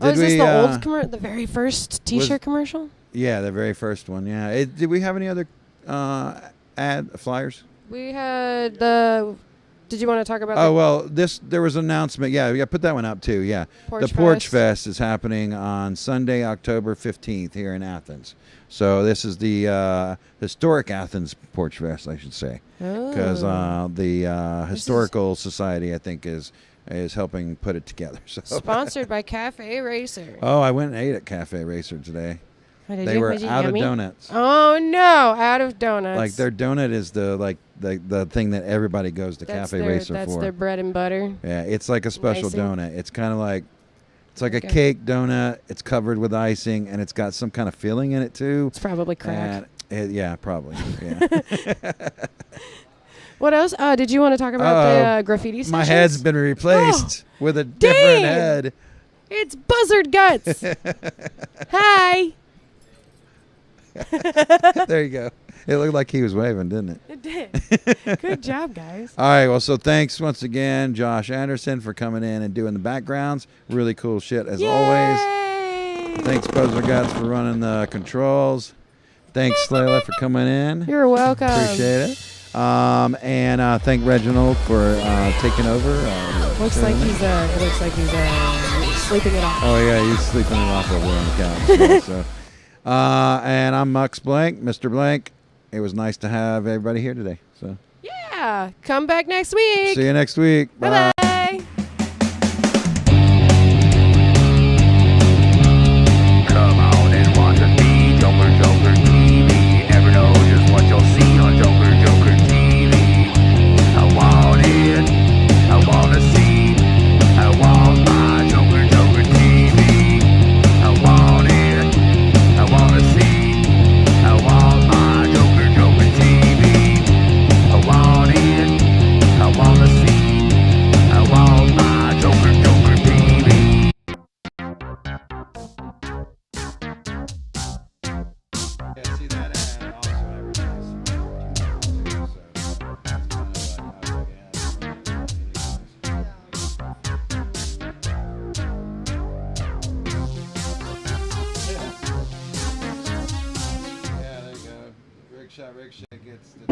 Is this the old the very first T-shirt commercial? Yeah, the very first one, yeah. Did we have any other ad flyers? We had the... Did you want to talk about Oh, well, there was an announcement. Yeah, put that one up too, yeah. The Porch Fest is happening on Sunday, October 15th here in Athens. So this is the historic Athens Porch Fest, I should say. Because the Historical Society, I think, is helping put it together. So. Sponsored by Cafe Racer. Oh, I went and ate at Cafe Racer today. They were out of donuts. Oh no, out of donuts. Like their donut is the thing that everybody goes to Cafe Racer for. That's their bread and butter. Yeah, it's like a special donut. It's kind of like a cake donut. It's covered with icing and it's got some kind of filling in it too. It's probably crack. Yeah, probably. Yeah. What else? Did you want to talk about the graffiti sessions? My head's been replaced with a different head. It's Buzzard Guts. Hi. There you go. It looked like he was waving, didn't it? It did. Good job, guys. All right. Well, so thanks once again, Josh Anderssen, for coming in and doing the backgrounds. Really cool shit as always. Thanks, Buzzard Guts, for running the controls. Thanks, Slayla, for coming in. You're welcome. Appreciate it. And thank Reginald for taking over. Looks like he's sleeping it off. Oh yeah, he's sleeping it off over on the couch. So. And I'm Mux Blank, Mr. Blank. It was nice to have everybody here today. So yeah, come back next week. See you next week. Bye. Bye. Come on and watch us be Joker TV. Never know just what you'll see on Joker TV. I want it. I want to see. I want my Joker TV. I want it. I want to see. I want my Joker TV. I want it. I want to see. I want my Joker TV. Yeah, see that ad also Yeah, there you go. Ricochet gets the